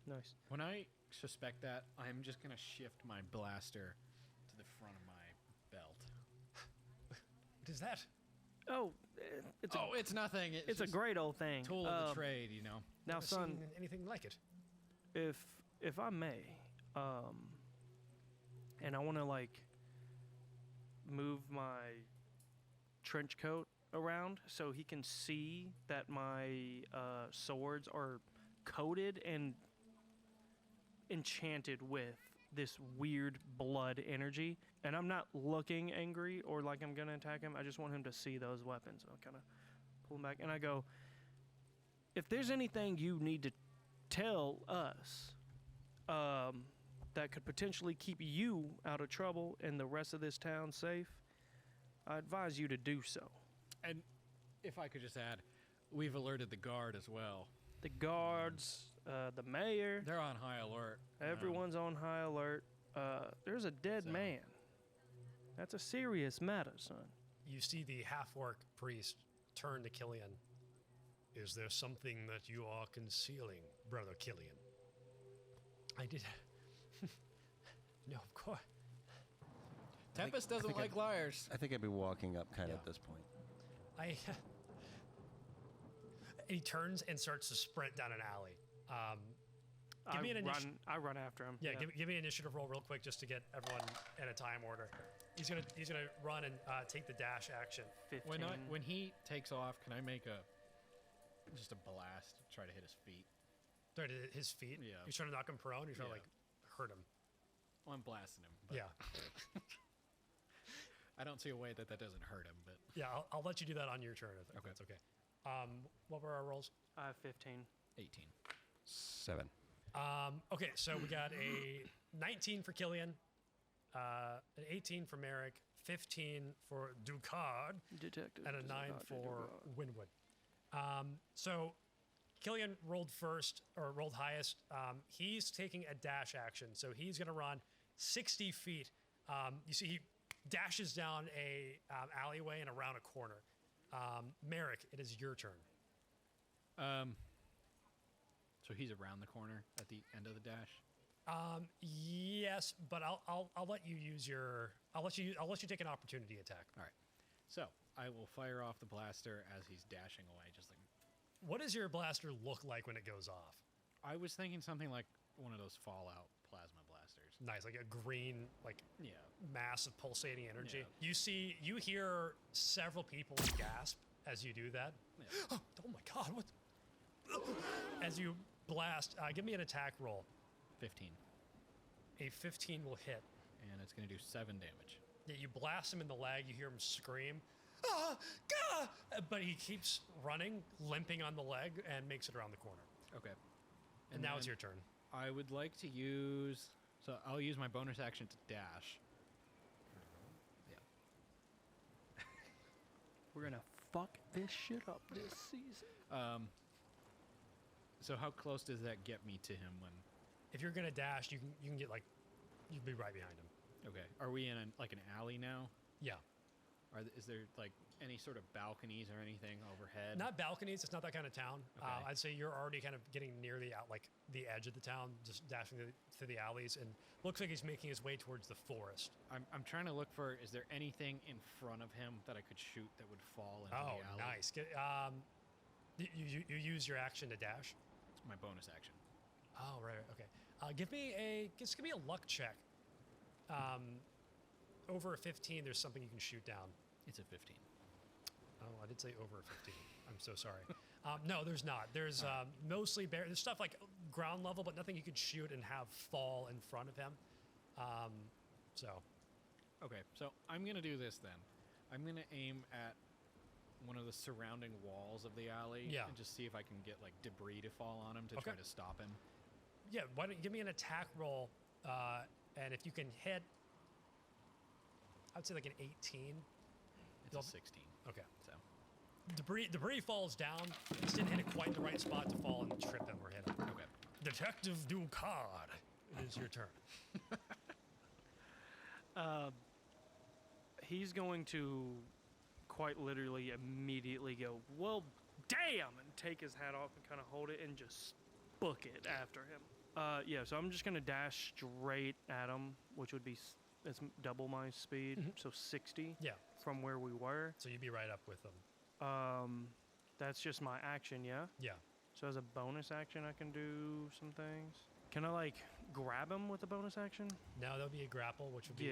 Speaker 2: nice.
Speaker 4: When I suspect that, I'm just going to shift my blaster to the front of my belt.
Speaker 1: What is that?
Speaker 2: Oh,
Speaker 4: It's nothing.
Speaker 2: it's a
Speaker 4: just
Speaker 2: great old thing.
Speaker 4: tool of the trade, you know.
Speaker 2: Now,
Speaker 1: Never
Speaker 2: son,
Speaker 1: seen anything like it.
Speaker 2: if I may, and I want to like move my trench coat around so he can see that my swords are coated and enchanted with this weird blood energy, and I'm not looking angry or like I'm gonna attack him. I just want him to see those weapons. I'll kind of pull him back and I go, if there's anything you need to tell us that could potentially keep you out of trouble and the rest of this town safe, I advise you to do so.
Speaker 4: And if I could just add, we've alerted the guard as well.
Speaker 2: The guards, the mayor,
Speaker 4: They're on high alert.
Speaker 2: everyone's on high alert. There's a dead
Speaker 4: So-
Speaker 2: man. That's a serious matter, son.
Speaker 1: You see the half-orc priest turn to Killian. Is there something that you are concealing, Brother Killian? I did. No, of course.
Speaker 4: Tempest doesn't
Speaker 3: think
Speaker 4: like liars.
Speaker 3: I think I'd be walking up kind of
Speaker 1: Yeah.
Speaker 3: at this point.
Speaker 1: I. He turns and starts to sprint down an alley. Give me an initiative.
Speaker 2: I run after him.
Speaker 1: Yeah, give me an initiative roll real quick just to get everyone in a time order. He's gonna run and take the dash action.
Speaker 2: 15.
Speaker 4: When he takes off, can I make just a blast, try to hit his feet?
Speaker 1: Right at his feet.
Speaker 4: Yeah.
Speaker 1: You're trying to knock him prone. You're trying to
Speaker 4: Yeah.
Speaker 1: like hurt him.
Speaker 4: Well, I'm blasting him. But
Speaker 1: Yeah.
Speaker 4: I don't see a way that doesn't hurt him, but
Speaker 1: Yeah. I'll let you do that on your turn if
Speaker 4: Okay.
Speaker 1: that's okay. What were our rolls?
Speaker 2: I have 15.
Speaker 4: 18.
Speaker 3: 7.
Speaker 1: Okay, so we got a 19 for Killian, an 18 for Merrick, 15 for Ducard,
Speaker 2: Detective.
Speaker 1: and a 9 for Winwood. So Killian rolled first, or rolled highest. He's taking a dash action, so he's going to run 60 feet. You see, he dashes down a alleyway and around a corner. Merrick, it is your turn.
Speaker 4: So he's around the corner at the end of the dash.
Speaker 1: Yes, but I'll let you use your. I'll let you take an opportunity attack.
Speaker 4: All right. So I will fire off the blaster as he's dashing away, just like.
Speaker 1: What does your blaster look like when it goes off?
Speaker 4: I was thinking something like one of those Fallout plasma blasters.
Speaker 1: Nice, like a green, like
Speaker 4: Yeah.
Speaker 1: mass of pulsating energy.
Speaker 4: Yeah.
Speaker 1: You hear several people gasp as you do that.
Speaker 4: Yeah.
Speaker 1: Oh my God! What? As you blast, give me an attack roll.
Speaker 4: 15.
Speaker 1: A 15 will hit.
Speaker 4: And it's going to do 7 damage.
Speaker 1: Yeah, you blast him in the leg. You hear him scream, "Ah, Gah!" But he keeps running, limping on the leg, and makes it around the corner.
Speaker 4: Okay.
Speaker 1: And now it's
Speaker 4: then
Speaker 1: your turn.
Speaker 4: I would like to use. So I'll use my bonus action to dash. Yeah.
Speaker 2: We're gonna fuck this shit up this season.
Speaker 4: So how close does that get me to him when?
Speaker 1: If you're gonna dash, you can get like, you'll be right behind him.
Speaker 4: Okay. Are we in like an alley now?
Speaker 1: Yeah.
Speaker 4: Is there like any sort of balconies or anything overhead?
Speaker 1: Not balconies. It's not that kind of town.
Speaker 4: Okay.
Speaker 1: I'd say you're already kind of getting near the edge of the town, just dashing through the alleys, and looks like he's making his way towards the forest.
Speaker 4: I'm trying to look for. Is there anything in front of him that I could shoot that would fall into
Speaker 1: Oh,
Speaker 4: the alley?
Speaker 1: nice. You use your action to dash.
Speaker 4: It's my bonus action.
Speaker 1: Oh, right. Okay. Give me a luck check. Over a 15, there's something you can shoot down.
Speaker 4: It's a 15.
Speaker 1: Oh, I did say over a 15. I'm so sorry. No, there's not. There's mostly there's stuff like ground level, but nothing you could shoot and have fall in front of him. So
Speaker 4: Okay, so I'm gonna do this then. I'm gonna aim at one of the surrounding walls of the alley
Speaker 1: Yeah.
Speaker 4: and just see if I can get like debris to fall on him to
Speaker 1: Okay.
Speaker 4: try to stop him.
Speaker 1: yeah, why don't you give me an attack roll, and if you can hit, I'd say like an 18.
Speaker 4: It's
Speaker 1: You'll-
Speaker 4: a 16.
Speaker 1: Okay.
Speaker 4: So
Speaker 1: Debris falls down. Just didn't hit it quite the right spot to fall and trip him or hit him.
Speaker 4: Okay.
Speaker 1: Detective Ducard, it is your turn.
Speaker 2: He's going to quite literally immediately go, well, damn, and take his hat off and kind of hold it and just book it after him. Yeah, so I'm just going to dash straight at him, which would be that's double my speed, so 60
Speaker 1: Yeah.
Speaker 2: from where we were.
Speaker 1: So you'd be right up with them.
Speaker 2: That's just my action, yeah?
Speaker 1: Yeah.
Speaker 2: So as a bonus action, I can do some things. Can I, like, grab him with a bonus action?
Speaker 1: Now there'll be a grapple, which would be
Speaker 2: Yeah,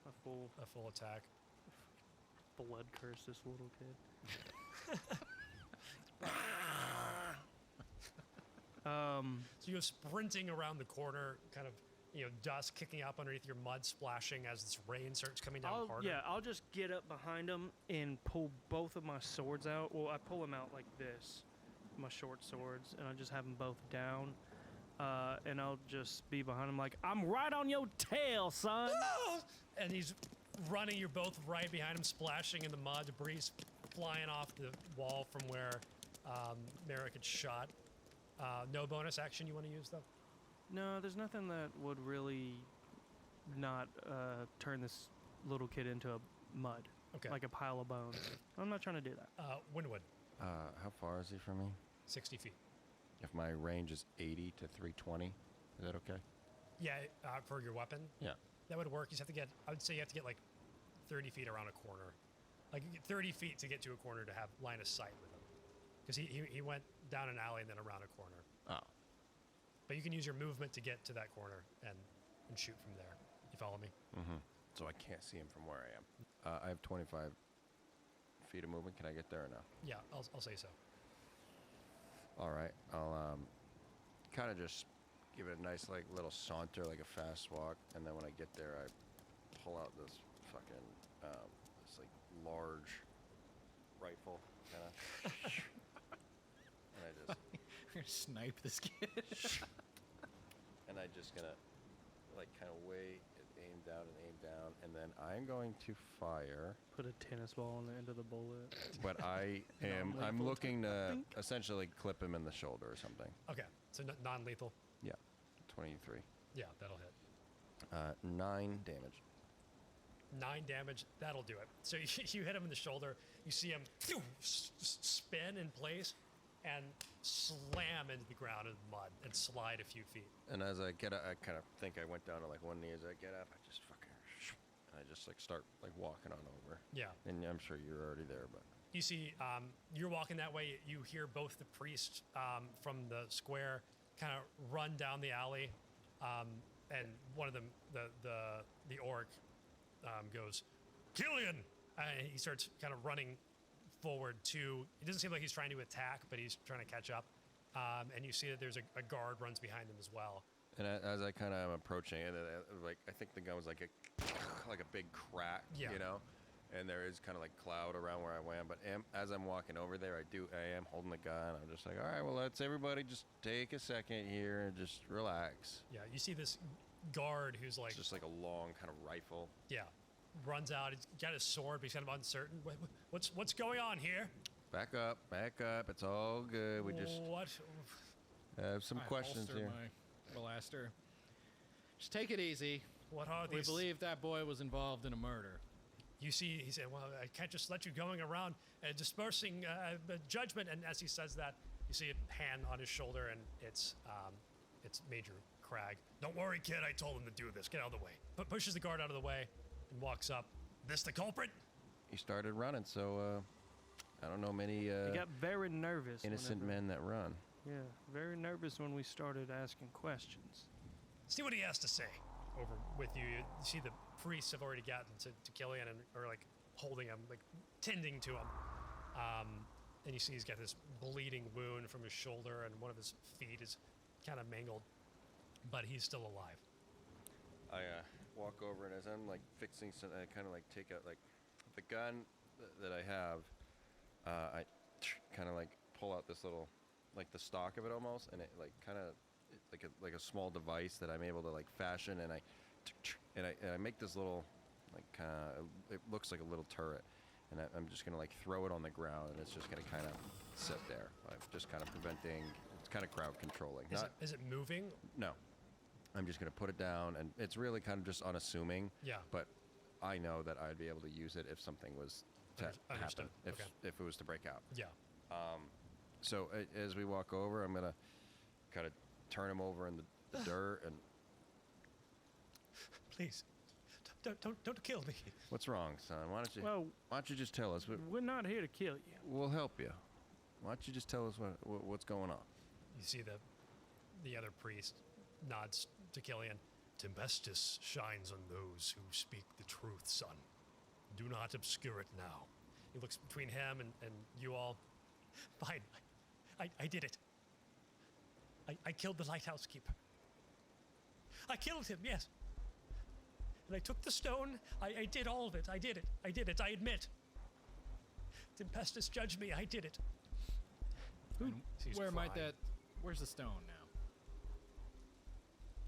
Speaker 2: a full
Speaker 1: a full attack.
Speaker 2: blood curse this little kid.
Speaker 1: So you go sprinting around the corner, kind of, dust kicking up underneath your mud, splashing as this rain starts coming down harder.
Speaker 2: Yeah, I'll just get up behind him and pull both of my swords out. Well, I pull them out like this, my short swords, and I just have them both down. And I'll just be behind him like, I'm right on your tail, son.
Speaker 1: And he's running. You're both right behind him, splashing in the mud. Debris flying off the wall from where Merrick had shot. No bonus action you want to use, though?
Speaker 2: No, there's nothing that would really not turn this little kid into a mud.
Speaker 1: Okay.
Speaker 2: Like a pile of bones. I'm not trying to do that.
Speaker 1: Winwood,
Speaker 3: How far is he from me?
Speaker 1: 60 feet.
Speaker 3: If my range is 80 to 320, is that okay?
Speaker 1: Yeah, for your weapon?
Speaker 3: Yeah.
Speaker 1: That would work. You just have to get, I would say you have to get like 30 feet around a corner. Like 30 feet to get to a corner to have line of sight with him. Because he went down an alley and then around a corner.
Speaker 3: Oh.
Speaker 1: But you can use your movement to get to that corner and shoot from there. You follow me?
Speaker 3: Mm-hmm. So I can't see him from where I am. I have 25 feet of movement. Can I get there or no?
Speaker 1: Yeah, I'll say so.
Speaker 3: All right. I'll kind of just give it a nice like little saunter, like a fast walk, and then when I get there, I pull out this fucking this like large rifle, kind of, and I just
Speaker 4: You're gonna snipe this kid.
Speaker 3: and I just gonna like kind of wait, aim down, and then I'm going to fire.
Speaker 2: Put a tennis ball on the end of the bullet.
Speaker 3: But I'm
Speaker 2: Non-lethal
Speaker 3: looking to
Speaker 2: Fink.
Speaker 3: essentially clip him in the shoulder or something.
Speaker 1: Okay, so non-lethal.
Speaker 3: Yeah, 23.
Speaker 1: Yeah, that'll hit.
Speaker 3: 9 damage.
Speaker 1: 9 damage, that'll do it. So you hit him in the shoulder, you see him spin in place and slam into the ground in the mud and slide a few feet.
Speaker 3: And as I get up, I kind of think I went down to like one knee. As I get up, I just fucking, and I just like start like walking on over.
Speaker 1: Yeah.
Speaker 3: And I'm sure you're already there, but
Speaker 1: You see, you're walking that way. You hear both the priests from the square kind of run down the alley, and one of them, the orc, goes, "Killian!" And he starts kind of running forward to. It doesn't seem like he's trying to attack, but he's trying to catch up. And you see that there's a guard runs behind him as well.
Speaker 3: and as I kind of am approaching it, like I think the gun was like a big crack,
Speaker 1: Yeah.
Speaker 3: you know. And there is kind of like cloud around where I am, but as I'm walking over there, I am holding the gun. I'm just like, all right, well, let's everybody just take a second here and just relax.
Speaker 1: Yeah, you see this guard who's like,
Speaker 3: It's just like a long kind of rifle.
Speaker 1: yeah, runs out. He's got his sword, but he's kind of uncertain. What's going on here?
Speaker 3: Back up. It's all good. We just
Speaker 1: What?
Speaker 3: have some
Speaker 4: I
Speaker 3: questions
Speaker 4: holster
Speaker 3: here.
Speaker 4: My blaster. Just take it easy.
Speaker 1: What are
Speaker 4: We
Speaker 1: these?
Speaker 4: believe that boy was involved in a murder.
Speaker 1: You see, he said, "Well, I can't just let you going around dispersing judgment." And as he says that, you see a hand on his shoulder, and it's Major Crag. "Don't worry, kid. I told him to do this. Get out of the way." But pushes the guard out of the way and walks up. "This the culprit?"
Speaker 3: He started running, so I don't know many
Speaker 2: He got very nervous.
Speaker 3: innocent
Speaker 2: whenever-
Speaker 3: men that run.
Speaker 2: Yeah, very nervous when we started asking questions.
Speaker 1: See what he has to say. Over with you, you see the priests have already gotten to Killian and are like holding him, like tending to him. And you see he's got this bleeding wound from his shoulder, and one of his feet is kind of mangled, but he's still alive.
Speaker 3: I walk over, and as I'm like fixing something, I kind of like take out like the gun that I have. I kind of like pull out this little, like the stock of it almost, and it like kind of like a small device that I'm able to like fashion, and I make this little like it looks like a little turret, and I'm just gonna like throw it on the ground, and it's just gonna kind of sit there, like just kind of preventing. It's kind of crowd controlling.
Speaker 1: Is it moving?
Speaker 3: No, I'm just gonna put it down, and it's really kind of just unassuming.
Speaker 1: Yeah.
Speaker 3: But I know that I'd be able to use it if something was to
Speaker 1: Understood.
Speaker 3: happen,
Speaker 1: Okay.
Speaker 3: if it was to break out.
Speaker 1: Yeah.
Speaker 3: So as we walk over, I'm gonna kind of turn him over in the dirt and.
Speaker 1: Please, don't kill me.
Speaker 3: What's wrong, son? Why don't you just tell us?
Speaker 2: We're not here to kill you.
Speaker 3: We'll help you. Why don't you just tell us what's going on?
Speaker 1: You see the other priest nods to Killian. Tempestus shines on those who speak the truth, son. Do not obscure it now. He looks between him and you all. Fine. I did it. I killed the lighthouse keeper. I killed him, yes. And I took the stone. I did all of it. I did it. I admit. Tempestus judged me. I did it. He's
Speaker 4: Where might
Speaker 1: crying.
Speaker 4: that? Where's the stone now?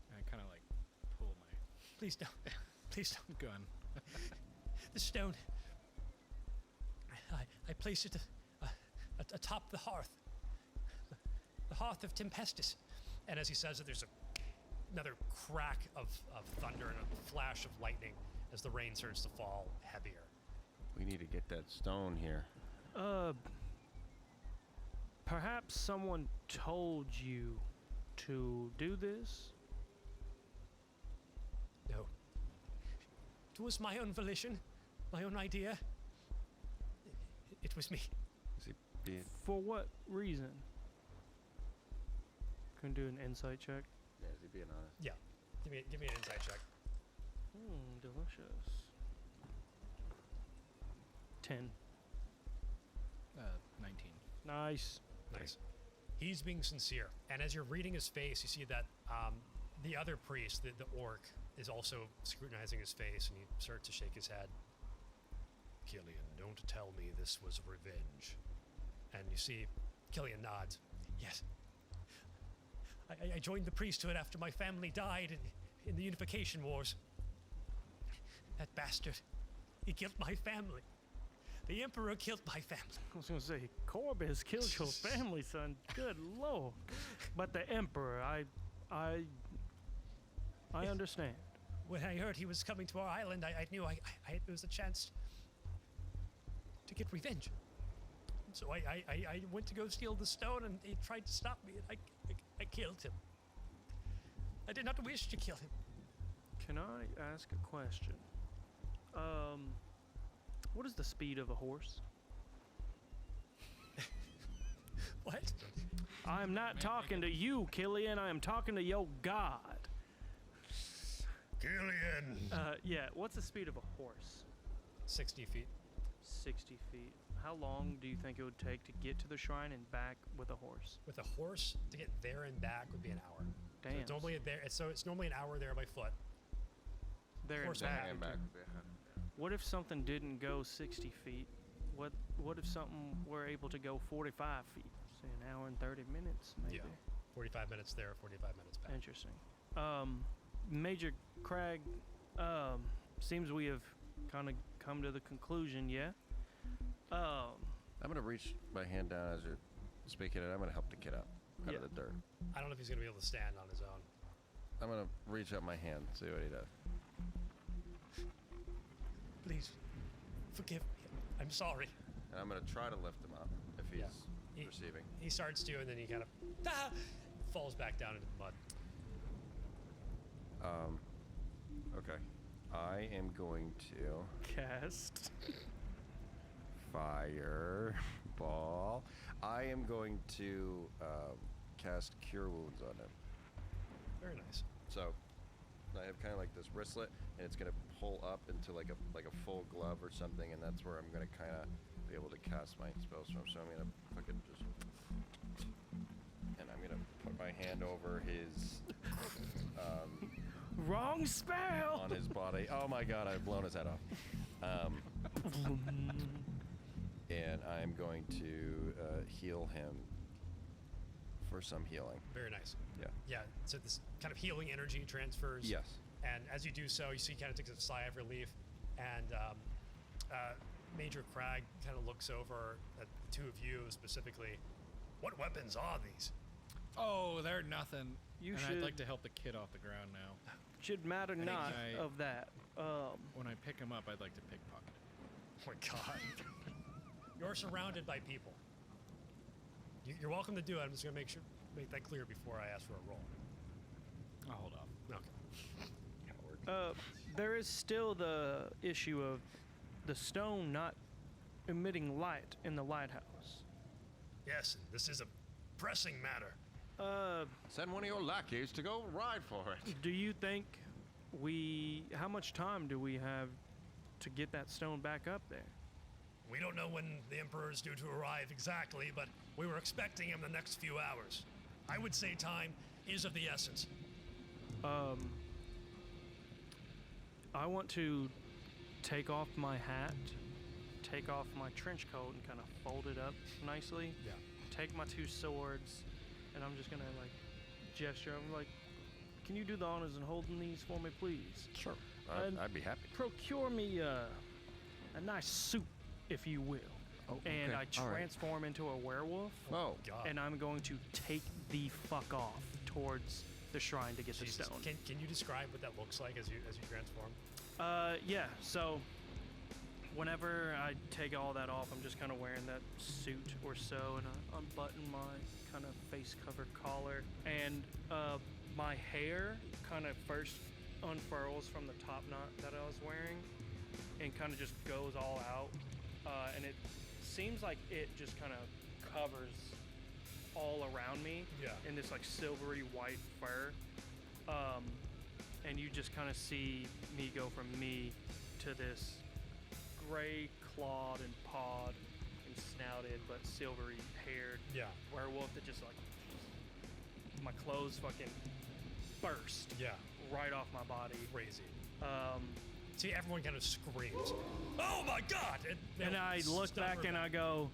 Speaker 4: And I kind of like pull my
Speaker 1: Please don't. Please don't.
Speaker 4: gun.
Speaker 1: The stone. I place it atop the hearth. The hearth of Tempestus. And as he says it, there's another crack of thunder and a flash of lightning as the rain starts to fall heavier.
Speaker 3: We need to get that stone here.
Speaker 2: Perhaps someone told you to do this?
Speaker 1: No. It was my own volition, my own idea. It was me.
Speaker 3: Is he being?
Speaker 2: For what reason? Can do an insight check.
Speaker 3: Yeah, is he being honest?
Speaker 1: Yeah. Give me an insight check.
Speaker 2: Delicious. 10.
Speaker 4: 19.
Speaker 2: Nice.
Speaker 1: Nice. He's being sincere. And as you're reading his face, you see that the other priest, the orc, is also scrutinizing his face, and he starts to shake his head. Killian, don't tell me this was revenge. And you see Killian nods. Yes. I joined the priesthood after my family died in the Unification Wars. That bastard, he killed my family. The Emperor killed my family.
Speaker 2: I was going to say, Corbus killed your family, son. Good lord. But the Emperor, I understand.
Speaker 1: When I heard he was coming to our island, I knew it was a chance to get revenge. So I went to go steal the stone, and he tried to stop me, and I killed him. I did not wish to kill him.
Speaker 2: Can I ask a question? What is the speed of a horse?
Speaker 1: What?
Speaker 2: I'm not talking to you, Killian. I am talking to your god.
Speaker 1: Killian!
Speaker 2: Yeah, what's the speed of a horse?
Speaker 1: 60 feet.
Speaker 2: 60 feet. How long do you think it would take to get to the shrine and back with a horse?
Speaker 1: With a horse, to get there and back would be an hour.
Speaker 2: Damn.
Speaker 1: So it's normally an hour there by foot.
Speaker 2: There and
Speaker 1: Horse
Speaker 2: back.
Speaker 1: and
Speaker 3: back.
Speaker 2: What if something didn't go 60 feet? What if something were able to go 45 feet? Say an hour and 30 minutes, maybe.
Speaker 1: Yeah. 45 minutes there, 45 minutes back.
Speaker 2: Interesting. Major Crag, seems we have kind of come to the conclusion, yeah?
Speaker 3: I'm gonna reach my hand down as you're speaking, and I'm gonna help the kid out of the dirt.
Speaker 1: I don't know if he's going to be able to stand on his own.
Speaker 3: I'm gonna reach out my hand, see what he does.
Speaker 1: Please, forgive me. I'm sorry.
Speaker 3: And I'm gonna try to lift him up if he's
Speaker 1: He-
Speaker 3: receiving.
Speaker 1: He starts to, and then he kind of falls back down into the mud.
Speaker 3: Okay. I am going to
Speaker 2: Cast.
Speaker 3: fireball. I am going to cast Cure Wounds on him.
Speaker 1: Very nice.
Speaker 3: So I have kind of like this wristlet, and it's gonna pull up into like a full glove or something, and that's where I'm gonna kind of be able to cast my spells from. So I'm gonna fucking just, and I'm gonna put my hand over his
Speaker 2: Wrong spell!
Speaker 3: on his body. Oh my god, I've blown his head off. And I'm going to heal him for some healing.
Speaker 1: Very nice.
Speaker 3: Yeah.
Speaker 1: Yeah. So this kind of healing energy transfers.
Speaker 3: Yes.
Speaker 1: And as you do so, you see he kind of takes a sigh of relief, and Major Crag kind of looks over at the two of you specifically. What weapons are these?
Speaker 4: Oh, they're nothing.
Speaker 2: You
Speaker 4: and
Speaker 2: should-
Speaker 4: I'd like to help the kid off the ground now.
Speaker 2: Should matter
Speaker 4: think
Speaker 2: not
Speaker 4: I-
Speaker 2: of that.
Speaker 4: When I pick him up, I'd like to pickpocket him.
Speaker 1: Oh my god. You're surrounded by people. You're welcome to do it. I'm just gonna make that clear before I ask for a roll.
Speaker 4: I'll hold off.
Speaker 1: Okay.
Speaker 2: There is still the issue of the stone not emitting light in the lighthouse.
Speaker 1: Yes, and this is a pressing matter.
Speaker 3: Send one of your lackeys to go ride for it.
Speaker 2: Do you think how much time do we have to get that stone back up there?
Speaker 1: We don't know when the Emperor is due to arrive exactly, but we were expecting him the next few hours. I would say time is of the essence.
Speaker 2: I want to take off my hat, take off my trench coat, and kind of fold it up nicely.
Speaker 1: Yeah.
Speaker 2: Take my two swords, and I'm just gonna like gesture. I'm like, can you do the honors in holding these for me, please?
Speaker 3: Sure.
Speaker 2: And
Speaker 3: I'd be happy.
Speaker 2: Procure me a nice suit, if you will.
Speaker 3: Oh,
Speaker 2: And
Speaker 3: okay.
Speaker 2: I
Speaker 3: All right.
Speaker 2: transform into a werewolf,
Speaker 3: Oh,
Speaker 1: God.
Speaker 2: and I'm going to take the fuck off towards the shrine to get the
Speaker 1: Jesus.
Speaker 2: stone.
Speaker 1: Can you describe what that looks like as you transform?
Speaker 2: Yeah, so whenever I take all that off, I'm just kind of wearing that suit or so, and I unbutton my kind of face cover collar, and my hair kind of first unfurls from the top knot that I was wearing and kind of just goes all out, and it seems like it just kind of covers all around me
Speaker 1: Yeah.
Speaker 2: in this like silvery white fur. And you just kind of see me go from me to this gray clawed and pawed and snouted but silvery haired
Speaker 1: Yeah.
Speaker 2: werewolf that just like my clothes fucking burst
Speaker 1: Yeah.
Speaker 2: right off my body.
Speaker 1: Crazy.
Speaker 2: Um,
Speaker 1: See, everyone kind of screams, "Oh my God!"
Speaker 2: and I look back and I go,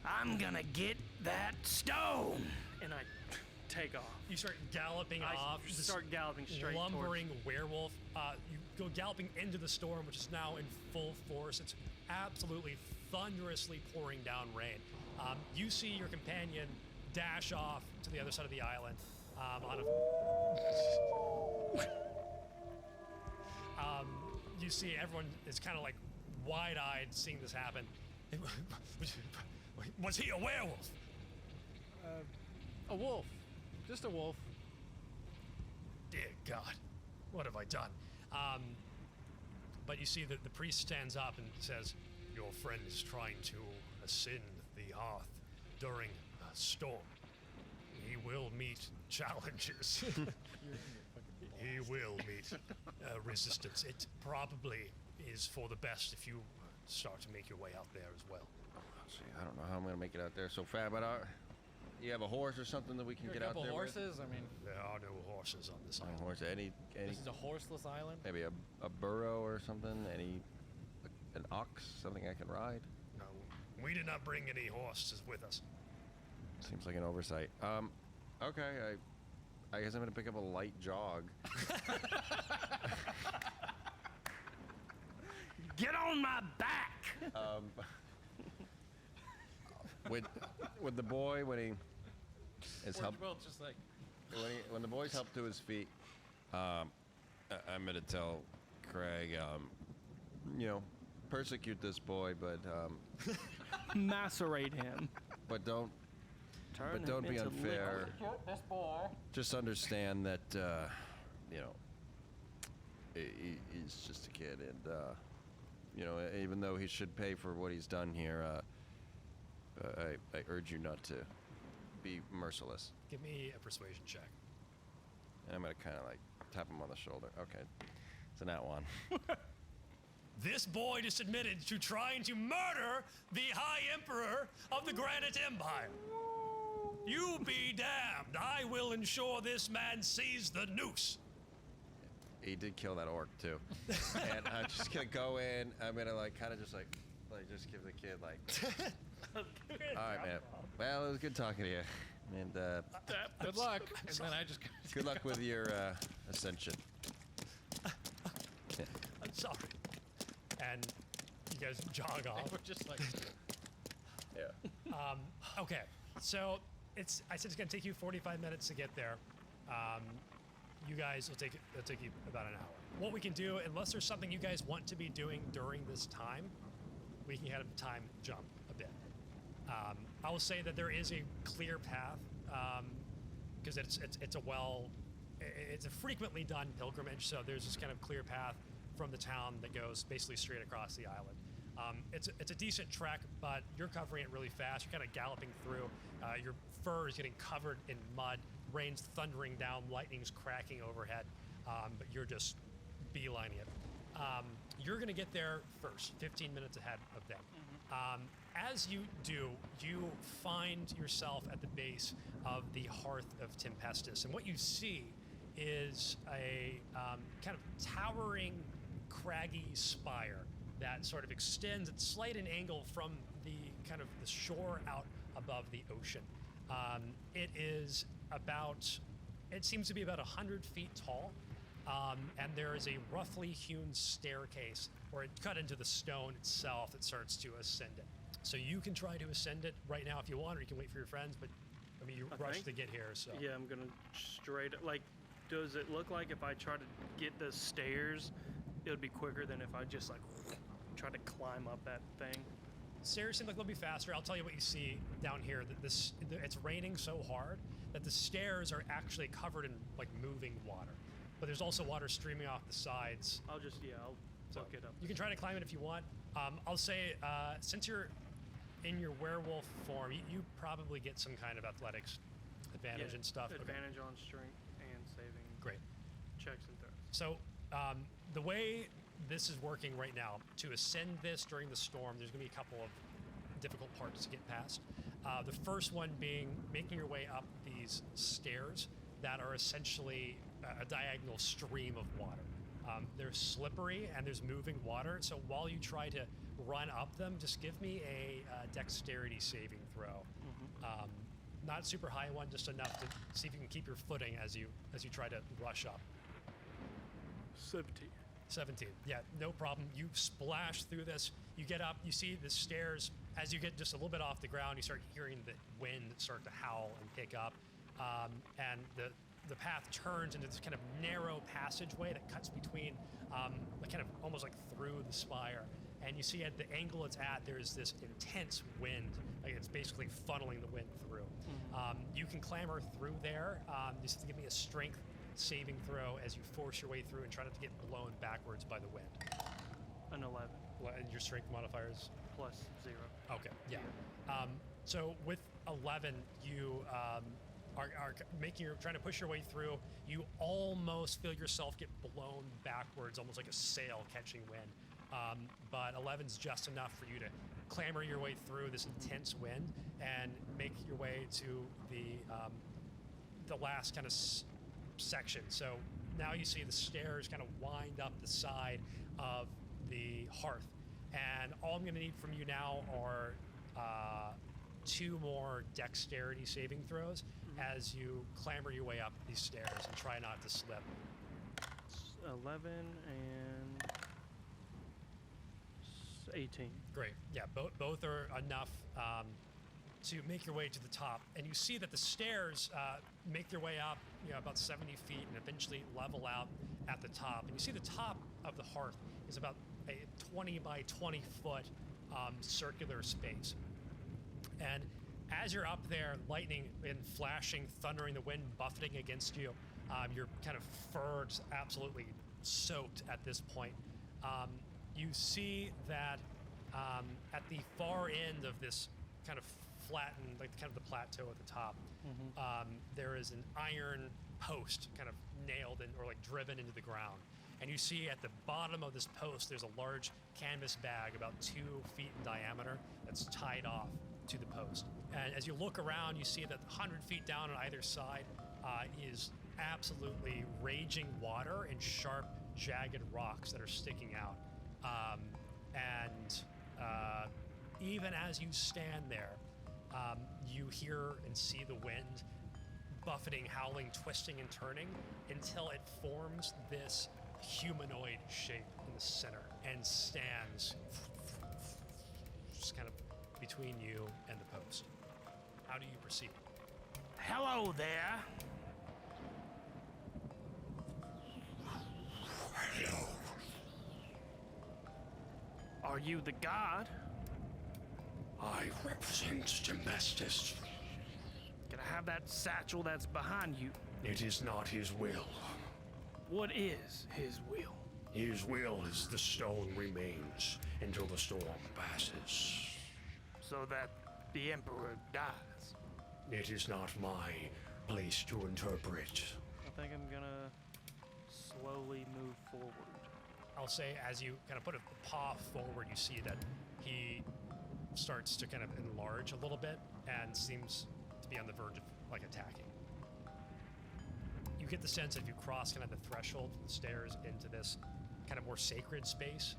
Speaker 2: I'm gonna get that stone, and I take off.
Speaker 1: You start galloping
Speaker 2: I
Speaker 1: off.
Speaker 2: just
Speaker 1: this
Speaker 2: start galloping straight
Speaker 1: lumbering werewolf. You go galloping into the storm, which is now in full force. It's absolutely thunderously pouring down rain. You see your companion dash off to the other side of the island on a. You see everyone is kind of like wide-eyed seeing this happen. Was he a werewolf?
Speaker 4: A wolf. Just a wolf.
Speaker 1: Dear God, what have I done? But you see that the priest stands up and says, "Your friend is trying to ascend the hearth during a storm. He will meet challenges. He will meet resistance. It probably is for the best if you start to make your way out there as well."
Speaker 3: see, I don't know how I'm gonna make it out there so fast, but you have a horse or something that we can get out there with?
Speaker 4: horses. I mean,
Speaker 1: There are no horses on this
Speaker 3: A
Speaker 1: island.
Speaker 3: horse, any
Speaker 4: this is a horseless island.
Speaker 3: maybe a burro or something, an ox, something I can ride.
Speaker 1: No, we did not bring any horses with us.
Speaker 3: Seems like an oversight. Okay, I guess I'm gonna pick up a light jog.
Speaker 2: Get on my back!
Speaker 3: With the boy when he is helped
Speaker 4: Well, just like
Speaker 3: when the boy's helped to his feet, I'm gonna tell Craig, persecute this boy, but
Speaker 2: Macerate him.
Speaker 3: but don't
Speaker 2: Turn
Speaker 3: but
Speaker 2: him
Speaker 3: don't be
Speaker 2: into
Speaker 3: unfair.
Speaker 2: liquid.
Speaker 4: this boy.
Speaker 3: Just understand that he's just a kid, and even though he should pay for what he's done here, I urge you not to be merciless.
Speaker 1: Give me a persuasion check.
Speaker 3: And I'm gonna kind of like tap him on the shoulder. Okay, it's an @1.
Speaker 1: This boy just admitted to trying to murder the High Emperor of the Granite Empire. You be damned. I will ensure this man sees the noose.
Speaker 3: He did kill that orc too, and I'm just gonna go in. I'm gonna kind of just just give the kid all right, man. Well, it was good talking to you, and
Speaker 4: Good luck. And then I just.
Speaker 3: good luck with your ascension.
Speaker 1: I'm sorry. And You guys jog off.
Speaker 4: We're just like,
Speaker 3: Yeah.
Speaker 1: Okay, so I said it's gonna take you 45 minutes to get there. You guys it'll take you about an hour. What we can do, unless there's something you guys want to be doing during this time, we can kind of time jump a bit. I will say that there is a clear path because it's a frequently done pilgrimage. So there's this kind of clear path from the town that goes basically straight across the island. It's a decent trek, but you're covering it really fast. You're kind of galloping through. Your fur is getting covered in mud. Rain's thundering down. Lightning's cracking overhead. But you're just beelining it. You're going to get there first, 15 minutes ahead of them. As you do, you find yourself at the base of the Hearth of Tempestus. And what you see is a kind of towering, craggy spire that sort of extends at slight an angle from the kind of the shore out above the ocean. It seems to be about 100 feet tall. And there is a roughly hewn staircase, or it cut into the stone itself that starts to ascend it. So you can try to ascend it right now if you want, or you can wait for your friends, but I mean, you rushed to get here, so.
Speaker 2: Yeah, I'm gonna does it look like if I try to get the stairs, it would be quicker than if I just like try to climb up that thing?
Speaker 1: Stairs seem like they'll be faster. I'll tell you what you see down here. It's raining so hard that the stairs are actually covered in like moving water. But there's also water streaming off the sides.
Speaker 2: I'll look it up.
Speaker 1: You can try to climb it if you want. I'll say, since you're in your werewolf form, you probably get some kind of athletics advantage and stuff.
Speaker 2: Advantage on strength and saving.
Speaker 1: Great.
Speaker 2: Checks and throws.
Speaker 1: So the way this is working right now, to ascend this during the storm, there's going to be a couple of difficult parts to get past. The first one being making your way up these stairs that are essentially a diagonal stream of water. They're slippery and there's moving water, so while you try to run up them, just give me a dexterity saving throw. Not super high one, just enough to see if you can keep your footing as you try to rush up. 17. Yeah, no problem. You splash through this. You get up, you see the stairs. As you get just a little bit off the ground, you start hearing the wind start to howl and pick up. And the path turns into this kind of narrow passageway that cuts between, kind of almost like through the spire. And you see at the angle it's at, there's this intense wind. Like it's basically funneling the wind through. You can clamber through there. Just have to give me a strength saving throw as you force your way through and try not to get blown backwards by the wind.
Speaker 2: An 11.
Speaker 1: And your strength modifiers?
Speaker 2: Plus 0.
Speaker 1: Okay, yeah. So with 11, you are trying to push your way through. You almost feel yourself get blown backwards, almost like a sail catching wind. But 11's just enough for you to clamber your way through this intense wind and make your way to the last kind of section. So now you see the stairs kind of wind up the side of the hearth. And all I'm going to need from you now are 2 more dexterity saving throws as you clamber your way up these stairs and try not to slip.
Speaker 2: 11 and 18.
Speaker 1: Great. Yeah, both are enough to make your way to the top. And you see that the stairs make their way up, about 70 feet and eventually level out at the top. And you see the top of the hearth is about a 20 by 20 foot circular space. And as you're up there, lightning and flashing, thundering, the wind buffeting against you, your kind of fur's absolutely soaked at this point. You see that at the far end of this kind of flattened, like kind of the plateau at the top, there is an iron post kind of nailed in or like driven into the ground. And you see at the bottom of this post, there's a large canvas bag about 2 feet in diameter that's tied off to the post. And as you look around, you see that 100 feet down on either side is absolutely raging water and sharp, jagged rocks that are sticking out. Even as you stand there, you hear and see the wind buffeting, howling, twisting, and turning until it forms this humanoid shape in the center and stands just kind of between you and the post. How do you proceed?
Speaker 2: Hello there.
Speaker 5: Hello.
Speaker 2: Are you the god?
Speaker 5: I represent domestic.
Speaker 2: Can I have that satchel that's behind you?
Speaker 5: It is not his will.
Speaker 2: What is his will?
Speaker 5: His will is the stone remains until the storm passes.
Speaker 2: So that the emperor dies.
Speaker 5: It is not my place to interpret.
Speaker 2: I think I'm gonna slowly move forward.
Speaker 1: I'll say as you kind of put a paw forward, you see that he starts to kind of enlarge a little bit and seems to be on the verge of like attacking. You get the sense that if you cross kind of the threshold, the stairs into this kind of more sacred space,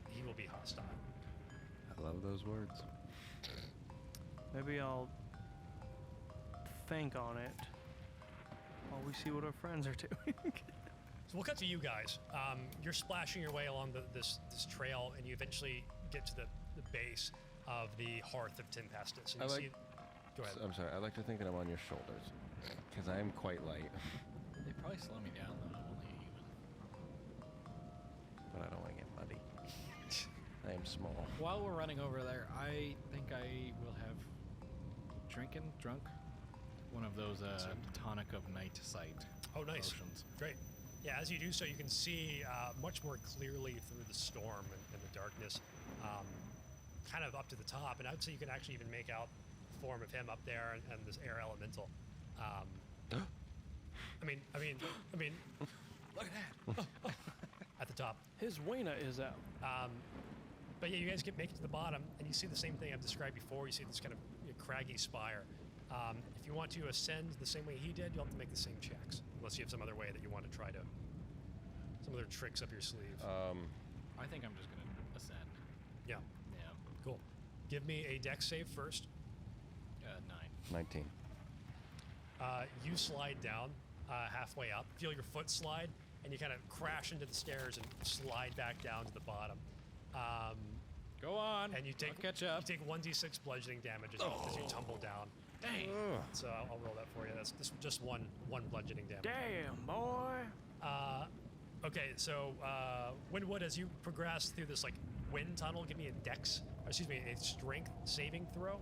Speaker 1: he will be hostile.
Speaker 3: I love those words.
Speaker 2: Maybe I'll think on it while we see what our friends are doing.
Speaker 1: So we'll cut to you guys. You're splashing your way along this trail, and you eventually get to the base of the hearth of Tempestus. And you see, go ahead.
Speaker 3: I'm sorry. I like to think that I'm on your shoulders because I am quite light,
Speaker 4: They probably slow me down though. I'm only a human.
Speaker 3: but I don't want to get muddy. I am small.
Speaker 4: While we're running over there, I think I will have drunk one of those tonic of night sight.
Speaker 1: Oh, nice.
Speaker 4: Potions.
Speaker 1: Great. Yeah, as you do so, you can see much more clearly through the storm and the darkness, kind of up to the top. And I would say you can actually even make out the form of him up there and this air elemental. I mean,
Speaker 4: Look at that!
Speaker 1: at the top.
Speaker 2: His wiener is out.
Speaker 1: But yeah, you guys make it to the bottom, and you see the same thing I've described before. You see this kind of craggy spire. If you want to ascend the same way he did, you'll have to make the same checks, unless you have some other way that you want to try to, some other tricks up your sleeve.
Speaker 4: I think I'm just gonna ascend.
Speaker 1: Yeah,
Speaker 4: Yeah.
Speaker 1: cool. Give me a dex save first.
Speaker 4: 9.
Speaker 3: 19.
Speaker 1: You slide down halfway up, feel your foot slide, and you kind of crash into the stairs and slide back down to the bottom.
Speaker 4: Go on.
Speaker 1: And you take
Speaker 4: I'll catch up.
Speaker 1: You take 1d6 bludgeoning damage as you tumble down.
Speaker 4: Dang.
Speaker 1: So I'll roll that for you. That's just one bludgeoning damage.
Speaker 2: Damn, boy.
Speaker 1: Okay, so Winwood, as you progress through this like wind tunnel, give me a strength saving throw.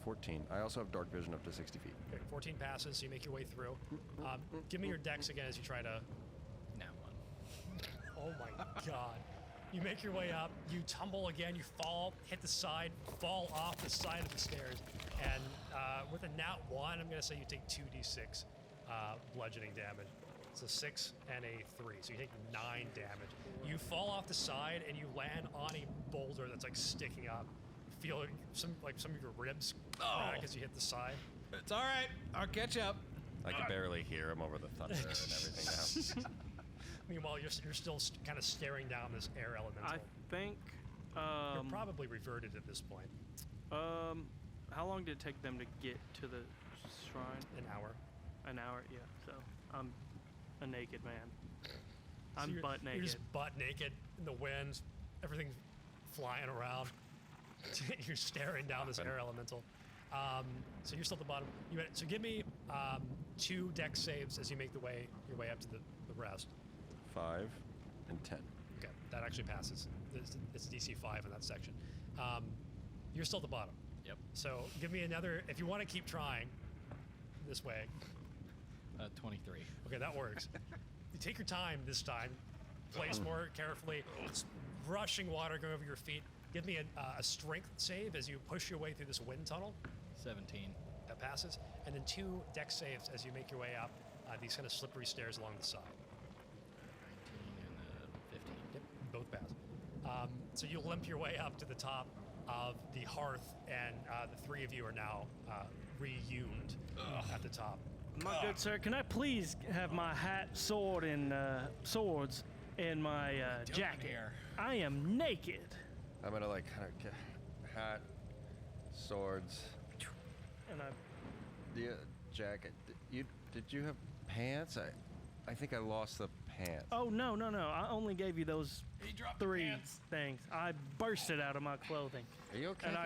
Speaker 3: 14. I also have dark vision up to 60 feet.
Speaker 1: Okay, 14 passes, so you make your way through. Give me your dex again as you try to.
Speaker 4: Now one.
Speaker 1: Oh my god. You make your way up, you tumble again, you fall, hit the side, fall off the side of the stairs, and with a nat 1, I'm going to say you take 2d6 bludgeoning damage. So 6 and a 3, so you take 9 damage. You fall off the side and you land on a boulder that's like sticking up. You feel some of your ribs crack as you hit the side.
Speaker 4: It's all right. I'll catch up.
Speaker 3: I can barely hear him over the thunder and everything now.
Speaker 1: Meanwhile, you're still kind of staring down this air elemental.
Speaker 2: I think.
Speaker 1: You're probably reverted at this point.
Speaker 2: How long did it take them to get to the shrine?
Speaker 1: An hour.
Speaker 2: An hour, yeah. So I'm a naked man.
Speaker 1: So
Speaker 2: I'm butt naked.
Speaker 1: You're just butt naked in the wind. Everything's flying around. You're staring down this air elemental. So you're still at the bottom. So give me 2 dex saves as you make your way up to the rest.
Speaker 3: 5 and 10.
Speaker 1: Okay, that actually passes. It's DC 5 in that section. You're still at the bottom.
Speaker 4: Yep.
Speaker 1: So give me another, if you want to keep trying this way.
Speaker 4: 23.
Speaker 1: Okay, that works. You take your time this time. Place more carefully. It's rushing water going over your feet. Give me a strength save as you push your way through this wind tunnel.
Speaker 4: 17.
Speaker 1: That passes. And then 2 dex saves as you make your way up these kind of slippery stairs along the side.
Speaker 4: 19 and 15.
Speaker 1: Yep, both pass. So you limp your way up to the top of the hearth, and the 3 of you are now reuned at the top.
Speaker 2: My good sir, can I please have my hat, sword, and swords in my jacket?
Speaker 4: here.
Speaker 2: I am naked.
Speaker 3: I'm gonna like kind of get hat, swords,
Speaker 2: And I
Speaker 3: the jacket. Did you have pants? I think I lost the pants.
Speaker 2: Oh, no. I only gave you those three things. I burst it out of my clothing.
Speaker 3: Are you okay?
Speaker 2: And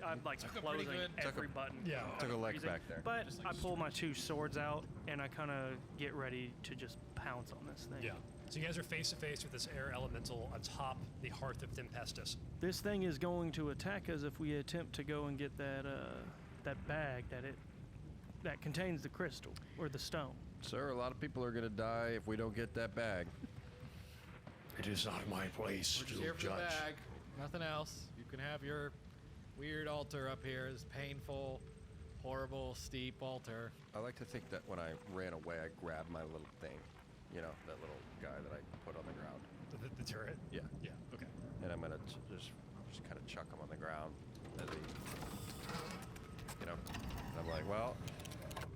Speaker 2: I'm like closing every button.
Speaker 1: Yeah.
Speaker 3: Took a leg
Speaker 2: Freezing.
Speaker 3: back there.
Speaker 2: But I pull my 2 swords out and I kind of get ready to just pounce on this thing.
Speaker 1: Yeah. So you guys are face to face with this air elemental atop the Hearth of Tempestus.
Speaker 2: This thing is going to attack us if we attempt to go and get that bag that contains the crystal or the stone.
Speaker 3: Sir, a lot of people are going to die if we don't get that bag.
Speaker 5: It is not my place
Speaker 4: We're
Speaker 5: to
Speaker 4: just here for
Speaker 5: judge.
Speaker 4: the bag. Nothing else. You can have your weird altar up here. This painful, horrible, steep altar.
Speaker 3: I like to think that when I ran away, I grabbed my little thing. You know, that little guy that I put on the ground.
Speaker 1: The turret?
Speaker 3: Yeah.
Speaker 1: Yeah, okay.
Speaker 3: And I'm going to just kind of chuck him on the ground as he, you know. And I'm like, well,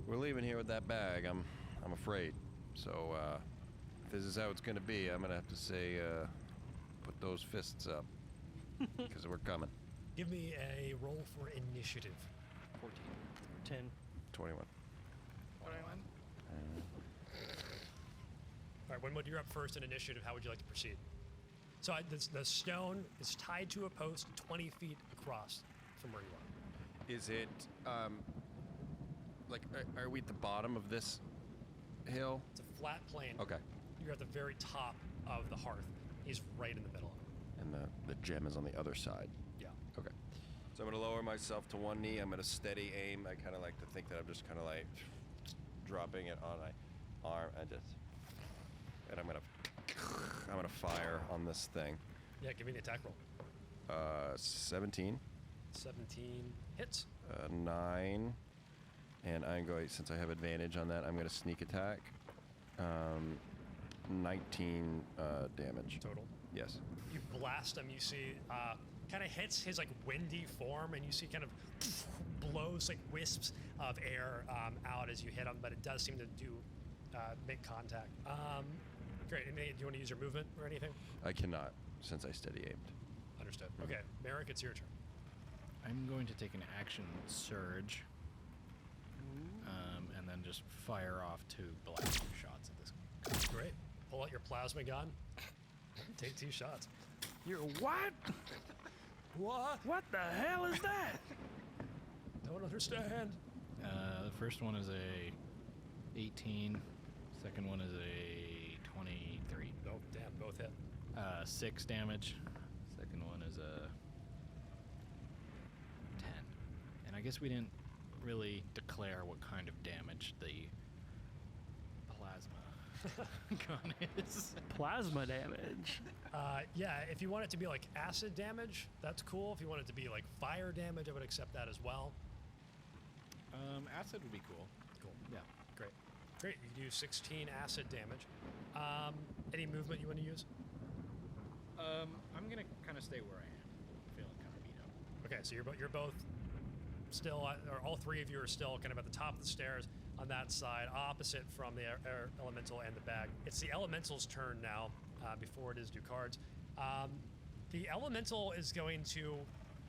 Speaker 3: we're leaving here with that bag. I'm afraid. So if this is how it's going to be, I'm going to have to say, put those fists up because we're coming.
Speaker 1: Give me a roll for initiative.
Speaker 4: 14.
Speaker 2: 10.
Speaker 3: 21.
Speaker 4: 21.
Speaker 1: All right, Winwood, you're up first in initiative. How would you like to proceed? So the stone is tied to a post 20 feet across from where you are.
Speaker 3: Is it, like, are we at the bottom of this hill?
Speaker 1: It's a flat plane.
Speaker 3: Okay.
Speaker 1: You're at the very top of the hearth. He's right in the middle.
Speaker 3: And the gem is on the other side.
Speaker 1: Yeah.
Speaker 3: Okay. So I'm going to lower myself to one knee. I'm going to steady aim. I kind of like to think that I'm just kind of like dropping it on my arm and I'm gonna fire on this thing.
Speaker 1: Yeah, give me an attack roll.
Speaker 3: 17.
Speaker 1: 17 hits.
Speaker 3: 9. And I'm going, since I have advantage on that, I'm gonna sneak attack. 19 damage.
Speaker 1: Total.
Speaker 3: Yes.
Speaker 1: You blast him. You see, kind of hits his like windy form, and you see kind of blows like wisps of air out as you hit him. But it does seem to make contact. Great. Do you want to use your movement or anything?
Speaker 3: I cannot, since I steady aimed.
Speaker 1: Understood. Okay, Merrick, it's your turn.
Speaker 4: I'm going to take an action surge. And then just fire off 2 blast shots at this.
Speaker 1: Great. Pull out your plasma gun. Take 2 shots.
Speaker 2: You're what?
Speaker 1: What?
Speaker 2: What the hell is that?
Speaker 1: Don't understand.
Speaker 4: The first one is a 18. Second one is a 23.
Speaker 1: Oh, damn, both hit.
Speaker 4: 6 damage. Second one is a 10. And I guess we didn't really declare what kind of damage the plasma gun is.
Speaker 2: Plasma damage.
Speaker 1: Yeah, if you want it to be like acid damage, that's cool. If you want it to be like fire damage, I would accept that as well.
Speaker 4: Acid would be cool.
Speaker 1: Cool.
Speaker 4: Yeah.
Speaker 1: Great. Great. You do 16 acid damage. Any movement you want to use?
Speaker 4: I'm gonna kind of stay where I am. Feeling kind of beat up.
Speaker 1: Okay, so you're both still, or all 3 of you are still kind of at the top of the stairs on that side, opposite from the air elemental and the bag. It's the elemental's turn now, before it is Ducard's. The elemental is going to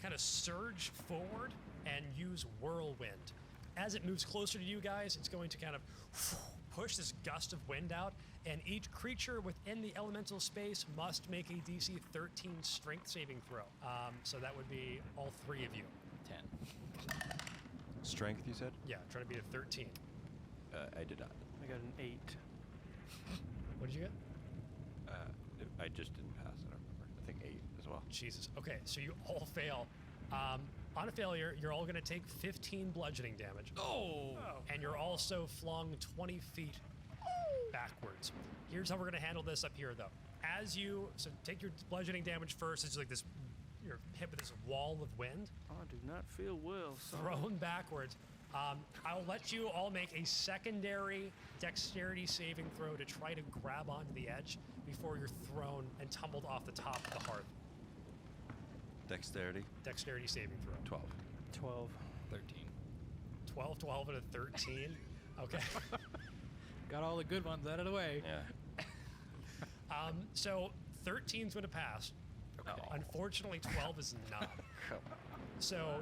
Speaker 1: kind of surge forward and use whirlwind. As it moves closer to you guys, it's going to kind of push this gust of wind out, and each creature within the elemental space must make a DC 13 strength saving throw. So that would be all 3 of you.
Speaker 4: 10.
Speaker 3: Strength, you said?
Speaker 1: Yeah, try to beat a 13.
Speaker 3: I did not.
Speaker 2: I got an 8.
Speaker 1: What did you get?
Speaker 3: I just didn't pass. I don't remember. I think 8 as well.
Speaker 1: Jesus. Okay, so you all fail. On a failure, you're all going to take 15 bludgeoning damage.
Speaker 4: Oh!
Speaker 1: And you're also flung 20 feet backwards. Here's how we're going to handle this up here, though. So take your bludgeoning damage first. It's like this, you're hit with this wall of wind.
Speaker 2: I do not feel well. Son.
Speaker 1: Thrown backwards. I'll let you all make a secondary dexterity saving throw to try to grab onto the edge before you're thrown and tumbled off the top of the hearth.
Speaker 3: Dexterity?
Speaker 1: Dexterity saving throw.
Speaker 3: 12.
Speaker 2: 12.
Speaker 4: 13.
Speaker 1: 12, 12, and a 13. Okay.
Speaker 4: Got all the good ones out of the way.
Speaker 3: Yeah.
Speaker 1: So 13's going to pass.
Speaker 4: Okay.
Speaker 1: Unfortunately, 12 is not. So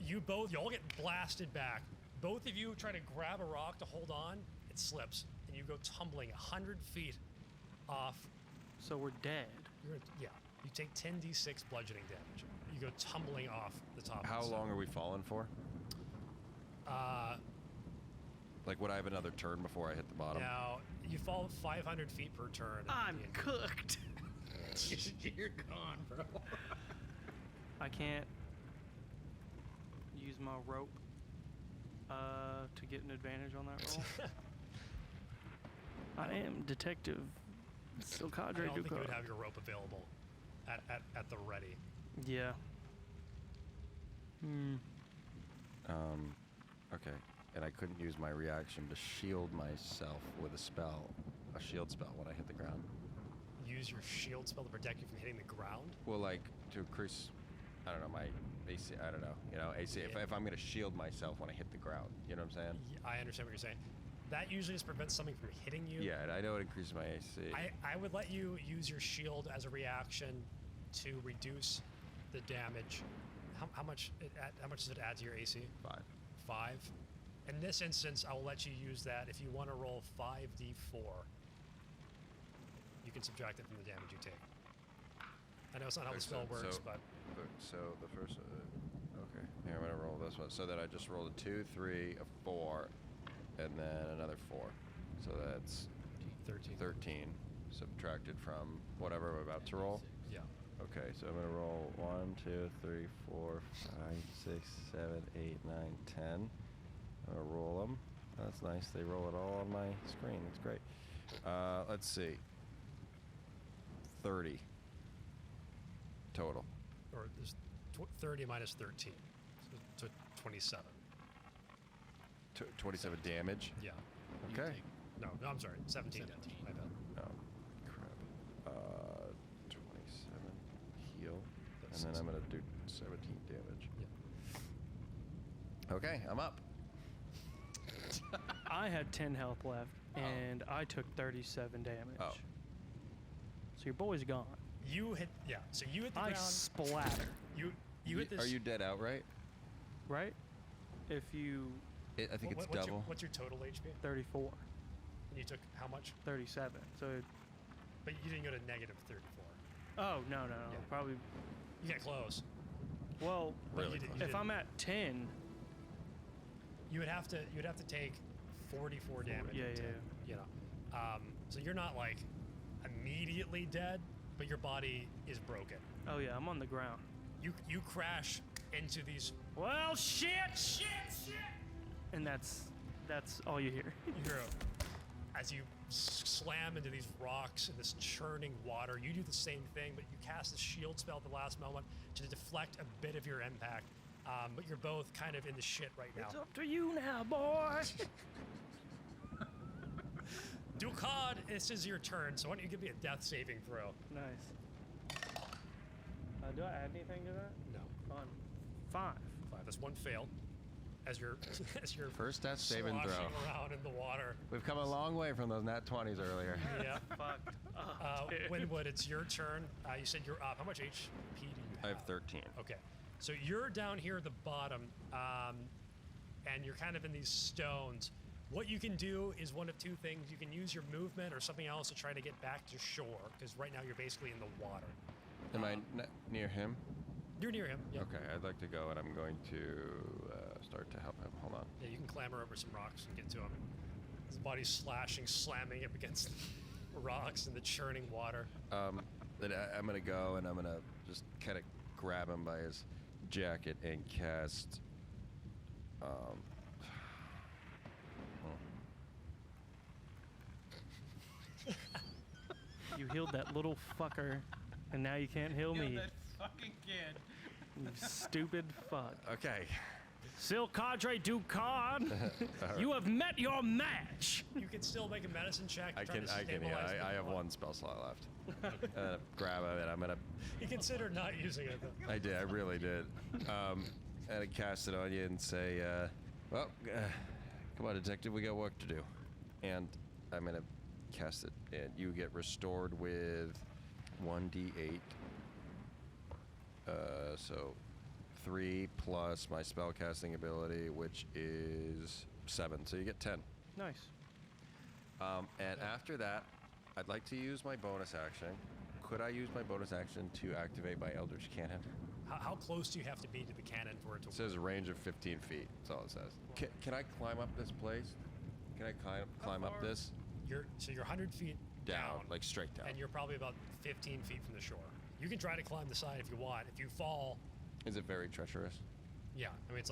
Speaker 1: you all get blasted back. Both of you try to grab a rock to hold on. It slips, and you go tumbling 100 feet off.
Speaker 2: So we're dead.
Speaker 1: Yeah, you take 10d6 bludgeoning damage. You go tumbling off the top.
Speaker 3: How
Speaker 1: of the
Speaker 3: long are we falling for? Like, would I have another turn before I hit the bottom?
Speaker 1: Now, you fall 500 feet per turn.
Speaker 2: I'm cooked.
Speaker 4: You're gone, bro.
Speaker 2: I can't use my rope to get an advantage on that roll. I am Detective Silcadre
Speaker 1: I don't think you
Speaker 2: Ducard.
Speaker 1: would have your rope available at the ready.
Speaker 2: Yeah.
Speaker 3: Okay. And I couldn't use my reaction to shield myself with a shield spell when I hit the ground.
Speaker 1: Use your shield spell to protect you from hitting the ground.
Speaker 3: Well, like, to increase, I don't know, my AC, I don't know, AC,
Speaker 1: Yeah.
Speaker 3: if I'm going to shield myself when I hit the ground, you know what I'm saying?
Speaker 1: I understand what you're saying. That usually just prevents something from hitting you.
Speaker 3: Yeah, and I know it increases my AC.
Speaker 1: I would let you use your shield as a reaction to reduce the damage. How much does it add to your AC?
Speaker 3: 5.
Speaker 1: 5. In this instance, I will let you use that. If you want to roll 5d4, you can subtract it from the damage you take. I know it's not how the spell works, but
Speaker 3: So the first, okay, here I'm gonna roll this one. So then I just rolled a 2, 3, a 4, and then another 4. So that's 13 subtracted from whatever I'm about to roll.
Speaker 1: Yeah.
Speaker 3: Okay, so I'm gonna roll 1, 2, 3, 4, 5, 6, 7, 8, 9, 10. I'm gonna roll them. That's nice. They roll it all on my screen. That's great. Let's see. 30 total.
Speaker 1: Or there's 30 minus 13, so 27.
Speaker 3: 27 damage.
Speaker 1: Yeah.
Speaker 3: Okay.
Speaker 1: No, I'm sorry, 17 damage. My bad.
Speaker 3: Oh, crap. 27 heal. And then I'm gonna do 17 damage.
Speaker 1: Yeah.
Speaker 3: Okay, I'm up.
Speaker 2: I had 10 health left, and I took 37 damage.
Speaker 3: Oh.
Speaker 2: So your boy's gone.
Speaker 1: You hit, yeah. So you hit the
Speaker 2: I
Speaker 1: ground.
Speaker 2: splatter,
Speaker 1: You hit this.
Speaker 3: Are you dead outright?
Speaker 2: right? If you
Speaker 3: I think it's
Speaker 1: what's
Speaker 3: double.
Speaker 1: What's your total HP?
Speaker 2: 34,
Speaker 1: And you took how much?
Speaker 2: 37. So,
Speaker 1: But you didn't go to negative 34.
Speaker 2: oh no,
Speaker 1: Yeah.
Speaker 2: probably.
Speaker 1: You get close.
Speaker 2: Well,
Speaker 1: But
Speaker 3: Really
Speaker 1: you
Speaker 3: close.
Speaker 1: you
Speaker 2: if I'm at 10,
Speaker 1: you would have to take 44 damage.
Speaker 2: yeah,
Speaker 1: to,
Speaker 2: yeah.
Speaker 1: You know, so you're not like immediately dead, but your body is broken.
Speaker 2: Oh yeah, I'm on the ground.
Speaker 1: You crash into these.
Speaker 2: Well, shit, and that's all you hear.
Speaker 1: You hear as you slam into these rocks and this churning water. You do the same thing, but you cast a shield spell at the last moment to deflect a bit of your impact. But you're both kind of in the shit right now.
Speaker 2: It's up to you now, boy.
Speaker 1: Ducard, this is your turn, so why don't you give me a death saving throw?
Speaker 2: Nice. Do I add anything to that?
Speaker 1: No.
Speaker 2: Fun. 5.
Speaker 1: 5. That's one fail. As you're
Speaker 3: First death saving
Speaker 1: sloshing
Speaker 3: throw.
Speaker 1: around in the water.
Speaker 3: We've come a long way from those nat 20s earlier.
Speaker 1: Yeah.
Speaker 2: Fucked up, dude.
Speaker 1: Winwood, it's your turn. You said you're up. How much HP do you have?
Speaker 3: I have 13.
Speaker 1: Okay. So you're down here at the bottom, and you're kind of in these stones. What you can do is one of two things. You can use your movement or something else to try to get back to shore, because right now you're basically in the water.
Speaker 3: Am I near him?
Speaker 1: You're near him. Yep.
Speaker 3: Okay, I'd like to go, and I'm going to start to help him. Hold on.
Speaker 1: Yeah, you can clamber over some rocks and get to him. His body's slashing, slamming up against the rocks and the churning water.
Speaker 3: Then I'm going to go, and I'm going to just kind of grab him by his jacket and cast...
Speaker 2: You healed that little fucker, and now you can't heal me.
Speaker 4: fucking kid.
Speaker 2: You stupid fuck.
Speaker 3: Okay.
Speaker 2: Silcadre Ducard, you have met your match.
Speaker 1: You can still make a medicine check.
Speaker 3: I
Speaker 1: try
Speaker 3: can,
Speaker 1: to
Speaker 3: yeah,
Speaker 1: stabilize the
Speaker 3: I have
Speaker 1: blood.
Speaker 3: one spell slot left. Grab him, and I'm going to...
Speaker 1: He considered not using it, though.
Speaker 3: I did, I really did. And I cast it on you and say, well, come on, detective, we got work to do. And I'm going to cast it, and you get restored with 1d8. So 3 plus my spell casting ability, which is 7. So you get 10.
Speaker 2: Nice.
Speaker 3: And after that, I'd like to use my bonus action. Could I use my bonus action to activate my Eldritch Cannon?
Speaker 1: How close do you have to be to the cannon for it to
Speaker 3: It says a range of 15 feet. That's all it says. Can I climb up this place? Can I climb up this?
Speaker 1: You're 100 feet down,
Speaker 3: like straight down.
Speaker 1: and you're probably about 15 feet from the shore. You can try to climb the side if you want. If you fall,
Speaker 3: Is it very treacherous?
Speaker 1: yeah, I mean it's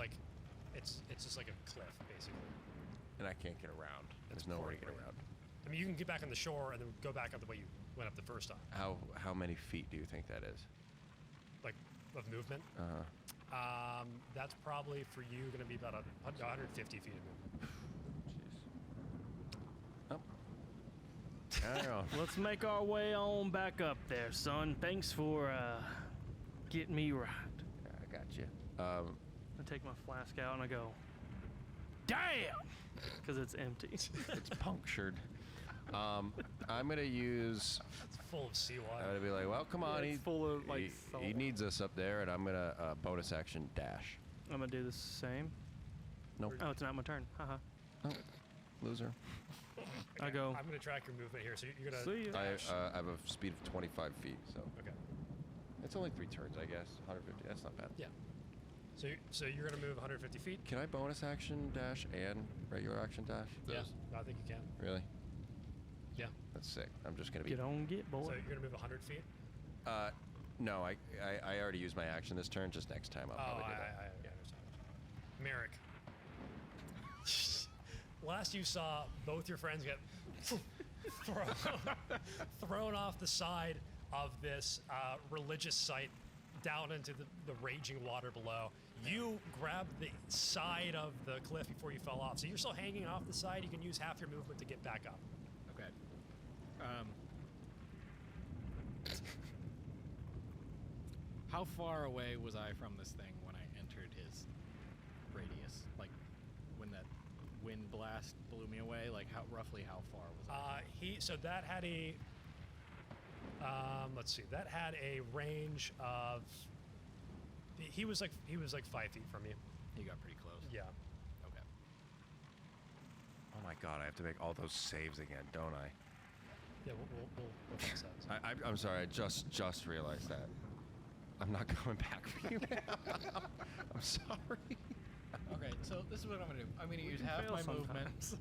Speaker 1: just like a cliff basically.
Speaker 3: And I can't get around. There's no way to get around.
Speaker 1: I mean, you can get back on the shore and then go back up the way you went up the first time.
Speaker 3: How many feet do you think that is?
Speaker 1: Like of movement. That's probably for you going to be about 150 feet of movement.
Speaker 3: Jeez. Oh. I don't know.
Speaker 2: Let's make our way on back up there, son. Thanks for getting me right.
Speaker 3: I got you.
Speaker 2: I take my flask out and I go, damn, because it's empty.
Speaker 3: It's punctured. I'm gonna use.
Speaker 1: It's full of
Speaker 3: I'm
Speaker 1: seawater.
Speaker 3: gonna be like, well, come on,
Speaker 2: it's full of like salt.
Speaker 3: he needs us up there, and I'm gonna bonus action dash.
Speaker 2: I'm gonna do the same.
Speaker 3: Nope.
Speaker 2: Oh, it's not my turn. Haha.
Speaker 3: Oh, loser.
Speaker 2: I go.
Speaker 1: I'm going to track your movement here, so you're going
Speaker 2: See
Speaker 1: to
Speaker 2: ya.
Speaker 1: dash.
Speaker 3: I have a speed of 25 feet, so
Speaker 1: Okay.
Speaker 3: it's only 3 turns, I guess. 150. That's not bad.
Speaker 1: Yeah. So you're going to move 150 feet?
Speaker 3: Can I bonus action dash and regular action dash?
Speaker 1: Yeah, I think you can.
Speaker 3: Really?
Speaker 1: Yeah.
Speaker 3: That's sick. I'm just gonna be.
Speaker 2: Get on, get boy.
Speaker 1: So you're going to move 100 feet?
Speaker 3: No, I already used my action this turn. Just next time I'll probably do that.
Speaker 1: I understand. Merrick. Last you saw, both your friends get thrown off the side of this religious site down into the raging water below. You grabbed the side of the cliff before you fell off. So you're still hanging off the side. You can use half your movement to get back up.
Speaker 4: Okay. How far away was I from this thing when I entered his radius? Like, when that wind blast blew me away? Like, roughly how far was I?
Speaker 1: So that had a let's see, that had a range of. He was like 5 feet from you.
Speaker 4: He got pretty close.
Speaker 1: Yeah.
Speaker 4: Okay.
Speaker 3: Oh my god, I have to make all those saves again, don't I?
Speaker 1: Yeah, we'll fix that.
Speaker 3: I'm sorry, I just realized that. I'm not coming back for you, man. I'm sorry.
Speaker 4: Okay, so this is what I'm gonna do. I'm gonna use
Speaker 2: can
Speaker 4: half
Speaker 2: fail
Speaker 4: my movement
Speaker 2: sometimes.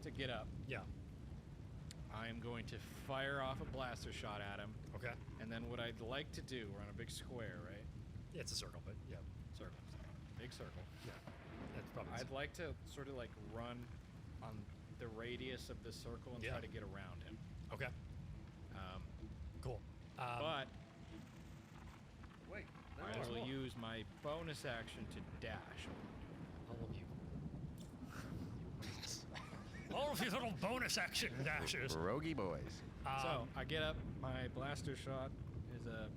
Speaker 4: to get up.
Speaker 1: Yeah.
Speaker 4: I am going to fire off a blaster shot at him,
Speaker 1: Okay.
Speaker 4: and then what I'd like to do, we're on a big square, right?
Speaker 1: Yeah, it's a circle, but yeah.
Speaker 4: Circle. Big circle.
Speaker 1: Yeah. That's probably.
Speaker 4: I'd like to sort of like run on the radius of this circle and
Speaker 1: Yeah.
Speaker 4: try to get around him.
Speaker 1: Okay. Cool.
Speaker 4: But
Speaker 3: Wait,
Speaker 4: I will use my bonus action to dash.
Speaker 1: All of you. All of these little bonus action dashes.
Speaker 3: Rogie boys.
Speaker 4: So I get up. My blaster shot is a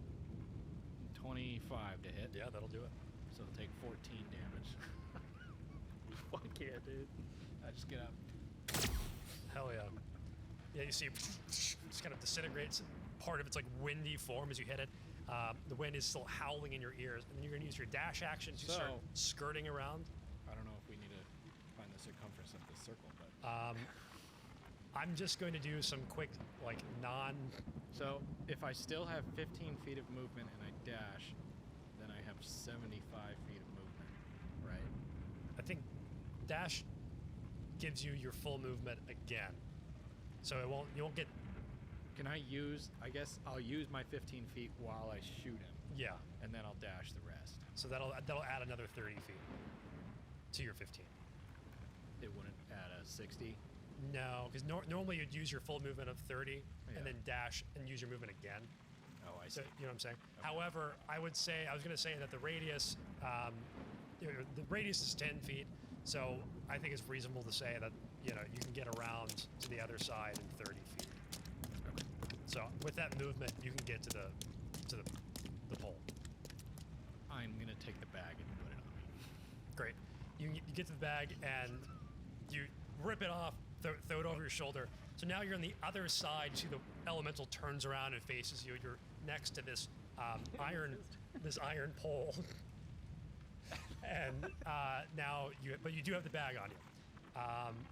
Speaker 4: 25 to hit.
Speaker 1: Yeah, that'll do it.
Speaker 4: So I'll take 14 damage.
Speaker 2: Fuck yeah, dude.
Speaker 4: I just get up.
Speaker 1: Hell yeah. Yeah, you see, it just kind of disintegrates. Part of its like windy form as you hit it. The wind is still howling in your ears, and then you're gonna use your dash action to start
Speaker 4: So-
Speaker 1: skirting around.
Speaker 4: I don't know if we need to find the circumference of this circle, but
Speaker 1: I'm just going to do some quick, like
Speaker 4: so if I still have 15 feet of movement and I dash, then I have 75 feet of movement, right?
Speaker 1: I think dash gives you your full movement again, so you won't get.
Speaker 4: Can I use? I guess I'll use my 15 feet while I shoot him,
Speaker 1: Yeah.
Speaker 4: and then I'll dash the rest.
Speaker 1: So that'll add another 30 feet to your 15.
Speaker 4: It wouldn't add a 60.
Speaker 1: No, because normally you'd use your full movement of 30
Speaker 4: Yeah.
Speaker 1: and then dash and use your movement again.
Speaker 4: Oh, I
Speaker 1: So
Speaker 4: see.
Speaker 1: you know what I'm saying? However, I was going to say that the radius, the radius is 10 feet. So I think it's reasonable to say that you can get around to the other side in 30 feet. So with that movement, you can get to the pole.
Speaker 4: I'm gonna take the bag and put it on me.
Speaker 1: Great. You get to the bag and you rip it off, throw it over your shoulder. So now you're on the other side. You see the elemental turns around and faces you. You're next to this iron pole. And now you do have the bag on you.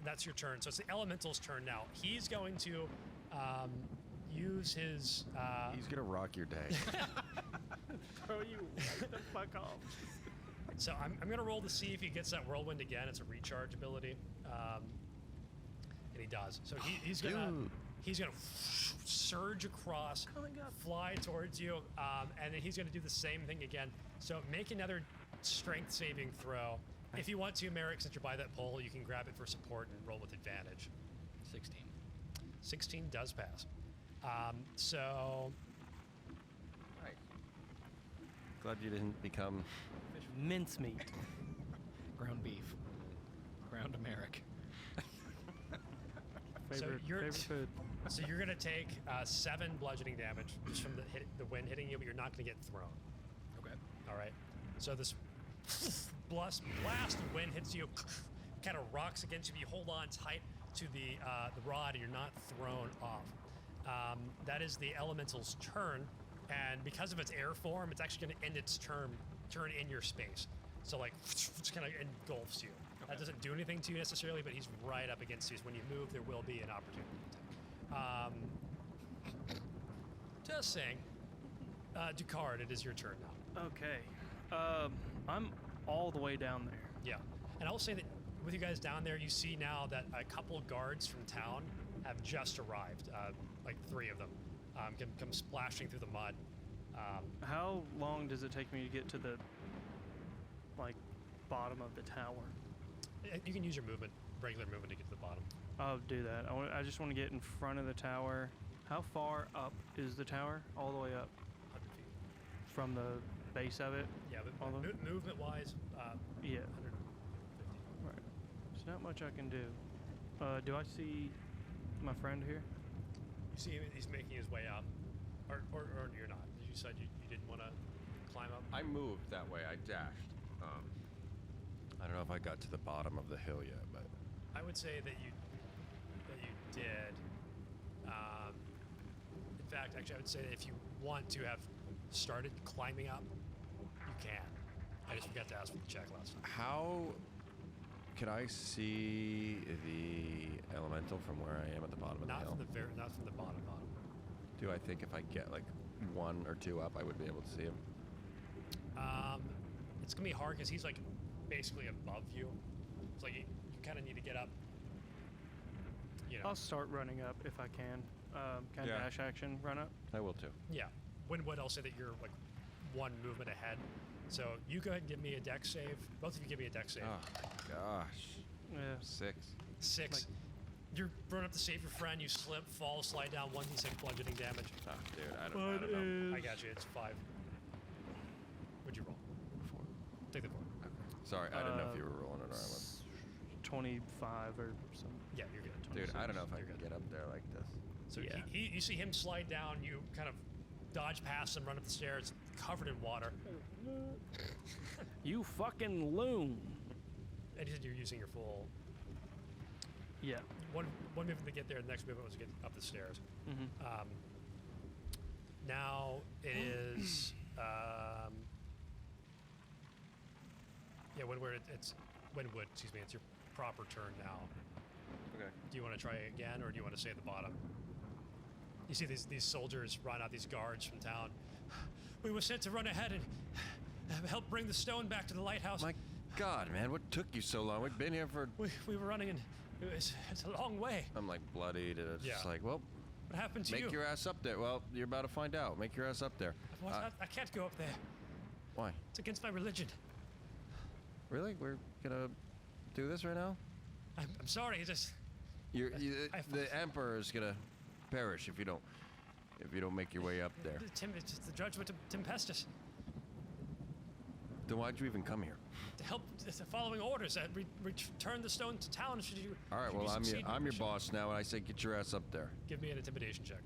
Speaker 1: That's your turn. So it's the elemental's turn now. He's going to use his.
Speaker 3: He's gonna rock your day.
Speaker 2: Throw you right the fuck off.
Speaker 1: So I'm gonna roll to see if he gets that whirlwind again. It's a recharge ability, and he does. So he's gonna surge across, fly towards you, and then he's gonna do the same thing again. So make another strength saving throw. If you want to, Merrick, since you're by that pole, you can grab it for support and roll with advantage.
Speaker 4: 16.
Speaker 1: 16 does pass. So
Speaker 3: Right. Glad you didn't become.
Speaker 2: Mincemeat.
Speaker 4: Ground beef. Ground Merrick.
Speaker 2: Favorite food.
Speaker 1: So you're gonna take 7 bludgeoning damage just from the wind hitting you, but you're not gonna get thrown.
Speaker 4: Okay.
Speaker 1: All right. So this blast of wind hits you, kind of rocks against you. You hold on tight to the rod, and you're not thrown off. That is the elemental's turn, and because of its air form, it's actually going to end its turn in your space. So like, it kind of engulfs you.
Speaker 4: Okay.
Speaker 1: That doesn't do anything to you necessarily, but he's right up against you. So when you move, there will be an opportunity attack. Just saying. Ducard, it is your turn now.
Speaker 2: Okay. I'm all the way down there.
Speaker 1: Yeah, and I will say that with you guys down there, you see now that a couple guards from town have just arrived. Like 3 of them come splashing through the mud.
Speaker 2: How long does it take me to get to the bottom of the tower?
Speaker 1: You can use your movement, regular movement, to get to the bottom.
Speaker 2: I'll do that. I just want to get in front of the tower. How far up is the tower? All the way up
Speaker 1: 100 feet.
Speaker 2: from the base of it?
Speaker 1: Yeah, but
Speaker 2: All the-
Speaker 1: movement-wise,
Speaker 2: Yeah.
Speaker 1: 150.
Speaker 2: Right. There's not much I can do. Do I see my friend here?
Speaker 1: You see him; he's making his way up, or you're not. You said you didn't want to climb up.
Speaker 3: I moved that way. I dashed. I don't know if I got to the bottom of the hill yet, but
Speaker 1: I would say that you did. In fact, actually, I would say that if you want to have started climbing up, you can. I just forgot to ask for the check last time.
Speaker 3: how can I see the elemental from where I am at the bottom of the
Speaker 1: Not
Speaker 3: hill?
Speaker 1: from the bottom.
Speaker 3: Do I think if I get like 1 or 2 up, I would be able to see him?
Speaker 1: It's gonna be hard because he's like basically above you. It's like you kind of need to get up. You know.
Speaker 2: I'll start running up if I can. Can
Speaker 3: Yeah.
Speaker 2: dash action run up?
Speaker 3: I will too.
Speaker 1: Yeah. Winwood, I'll say that you're like 1 movement ahead. So you go ahead and give me a dex save. Both of you give me a dex save.
Speaker 3: Oh my gosh.
Speaker 2: Yeah.
Speaker 3: 6.
Speaker 1: 6. You're running up to save your friend. You slip, fall, slide down. 1d6 bludgeoning damage.
Speaker 3: Oh, dude, I don't know.
Speaker 1: I got you. It's 5. What'd you roll?
Speaker 3: 4.
Speaker 1: Take the 4.
Speaker 3: Sorry, I didn't know if you were rolling it or I was.
Speaker 2: 25 or something.
Speaker 1: Yeah, you're good.
Speaker 3: Dude, I don't know if I
Speaker 1: You're
Speaker 3: can
Speaker 1: good.
Speaker 3: get up there like this.
Speaker 1: So
Speaker 2: Yeah.
Speaker 1: you see him slide down. You kind of dodge past him, run up the stairs, covered in water.
Speaker 2: You fucking loon.
Speaker 1: And you said you're using your full.
Speaker 2: Yeah.
Speaker 1: One movement to get there. The next movement was to get up the stairs.
Speaker 2: Mm-hmm.
Speaker 1: Now it is. Yeah, it's Winwood. Excuse me. It's your proper turn now.
Speaker 3: Okay.
Speaker 1: Do you want to try again, or do you want to stay at the bottom? You see these soldiers run out, these guards from town. We were sent to run ahead and help bring the stone back to the lighthouse.
Speaker 3: My God, man, what took you so long? We've been here for.
Speaker 1: We were running, and it's a long way.
Speaker 3: I'm like bloodied, and it's
Speaker 1: Yeah.
Speaker 3: just like, well,
Speaker 1: What happened to you?
Speaker 3: make your ass up there. Well, you're about to find out. Make your ass up there.
Speaker 1: I can't go up there.
Speaker 3: Why?
Speaker 1: It's against my religion.
Speaker 3: Really? We're gonna do this right now?
Speaker 1: I'm sorry. It's just
Speaker 3: The emperor is gonna perish if you don't make your way up there.
Speaker 1: It's just the judgment of Tempestus
Speaker 3: Then why'd you even come here?
Speaker 1: to help the following orders that return the stone to town. Should you?
Speaker 3: All right.
Speaker 1: should
Speaker 3: Well,
Speaker 1: you
Speaker 3: I'm
Speaker 1: succeed.
Speaker 3: your boss now, and I say get your ass up there.
Speaker 1: Give me an intimidation check.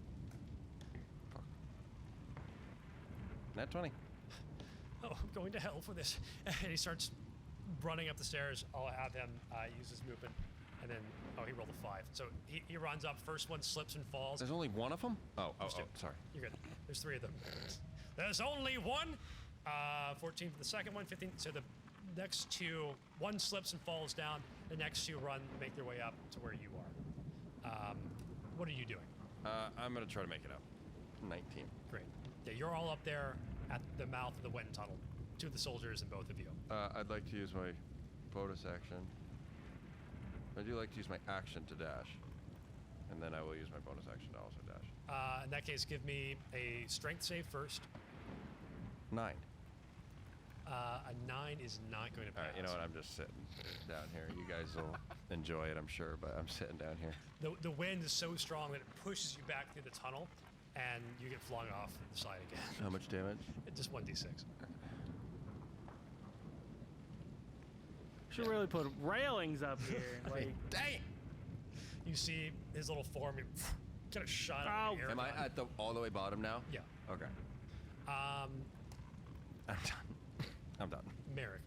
Speaker 3: Nat 20.
Speaker 1: Oh, I'm going to hell for this. And he starts running up the stairs. I'll have him use his movement. And then, he rolled a 5. So he runs up. First one slips and falls.
Speaker 3: There's only one of them? Oh,
Speaker 1: There's 2.
Speaker 3: sorry.
Speaker 1: You're good. There's 3 of them. There's only one. 14 for the second one, 15. So the next 2, one slips and falls down. The next 2 make their way up to where you are. What are you doing?
Speaker 3: I'm gonna try to make it up. 19.
Speaker 1: Great. Yeah, you're all up there at the mouth of the wind tunnel. Two of the soldiers and both of you.
Speaker 3: I'd like to use my bonus action. I do like to use my action to dash. And then I will use my bonus action to also dash.
Speaker 1: In that case, give me a strength save first.
Speaker 3: 9.
Speaker 1: A 9 is not going to pass.
Speaker 3: All right, you know what? I'm just sitting down here. You guys will enjoy it, I'm sure, but I'm sitting down here.
Speaker 1: The wind is so strong that it pushes you back through the tunnel, and you get flung off the side again.
Speaker 3: How much damage?
Speaker 1: Just 1d6.
Speaker 2: Should really put railings up here. Like,
Speaker 3: Dang!
Speaker 1: You see his little form kind of shot out of the air.
Speaker 3: Am I at the all the way bottom now?
Speaker 1: Yeah.
Speaker 3: Okay. I'm done. I'm done.
Speaker 1: Merrick,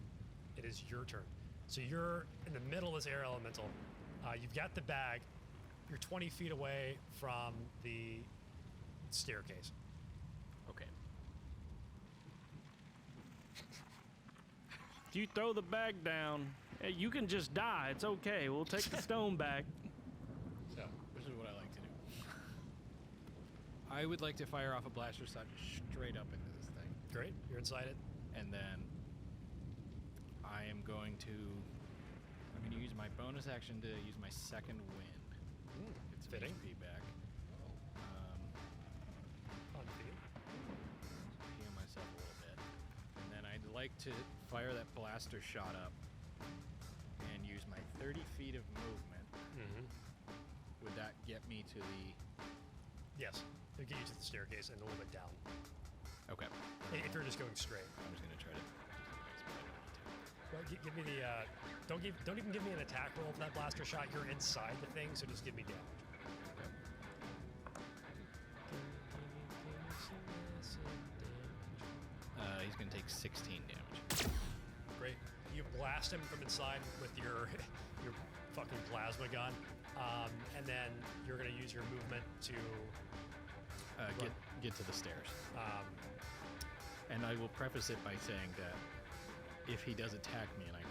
Speaker 1: it is your turn. So you're in the middle of this air elemental. You've got the bag. You're 20 feet away from the staircase.
Speaker 4: Okay.
Speaker 2: if you throw the bag down, you can just die. It's okay. We'll take the stone back.
Speaker 4: So, this is what I like to do. I would like to fire off a blaster shot straight up into this thing.
Speaker 1: Great. You're inside it.
Speaker 4: And then I am going to use my bonus action to use my second wind. It's
Speaker 1: fitting.
Speaker 4: feedback.
Speaker 1: On feet.
Speaker 4: Heal myself a little bit. And then I'd like to fire that blaster shot up and use my 30 feet of movement.
Speaker 1: Mm-hmm.
Speaker 4: Would that get me to the...
Speaker 1: Yes. It'll get you to the staircase and a little bit down.
Speaker 4: Okay.
Speaker 1: If you're just going straight.
Speaker 4: I'm just going to try to...
Speaker 1: Well, give me the, don't even give me an attack roll for that blaster shot. You're inside the thing, so just give me damage.
Speaker 4: He's going to take 16 damage.
Speaker 1: Great. You blast him from inside with your fucking plasma gun, and then you're going to use your movement to
Speaker 4: Get to the stairs. And I will preface it by saying that if he does attack me and I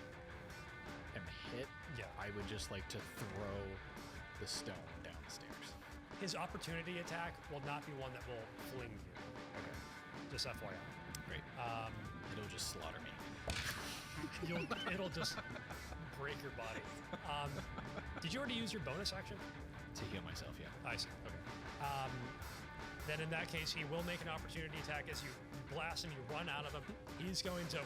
Speaker 4: am hit,
Speaker 1: Yeah.
Speaker 4: I would just like to throw the stone down the stairs.
Speaker 1: His opportunity attack will not be one that will fling you.
Speaker 4: Okay.
Speaker 1: Just FYI.
Speaker 4: Great. It'll just slaughter me.
Speaker 1: It'll just break your body. Did you already use your bonus action?
Speaker 4: To heal myself, yeah.
Speaker 1: I see. Okay. Then in that case, he will make an opportunity attack as you blast him. You run out of him. He's going to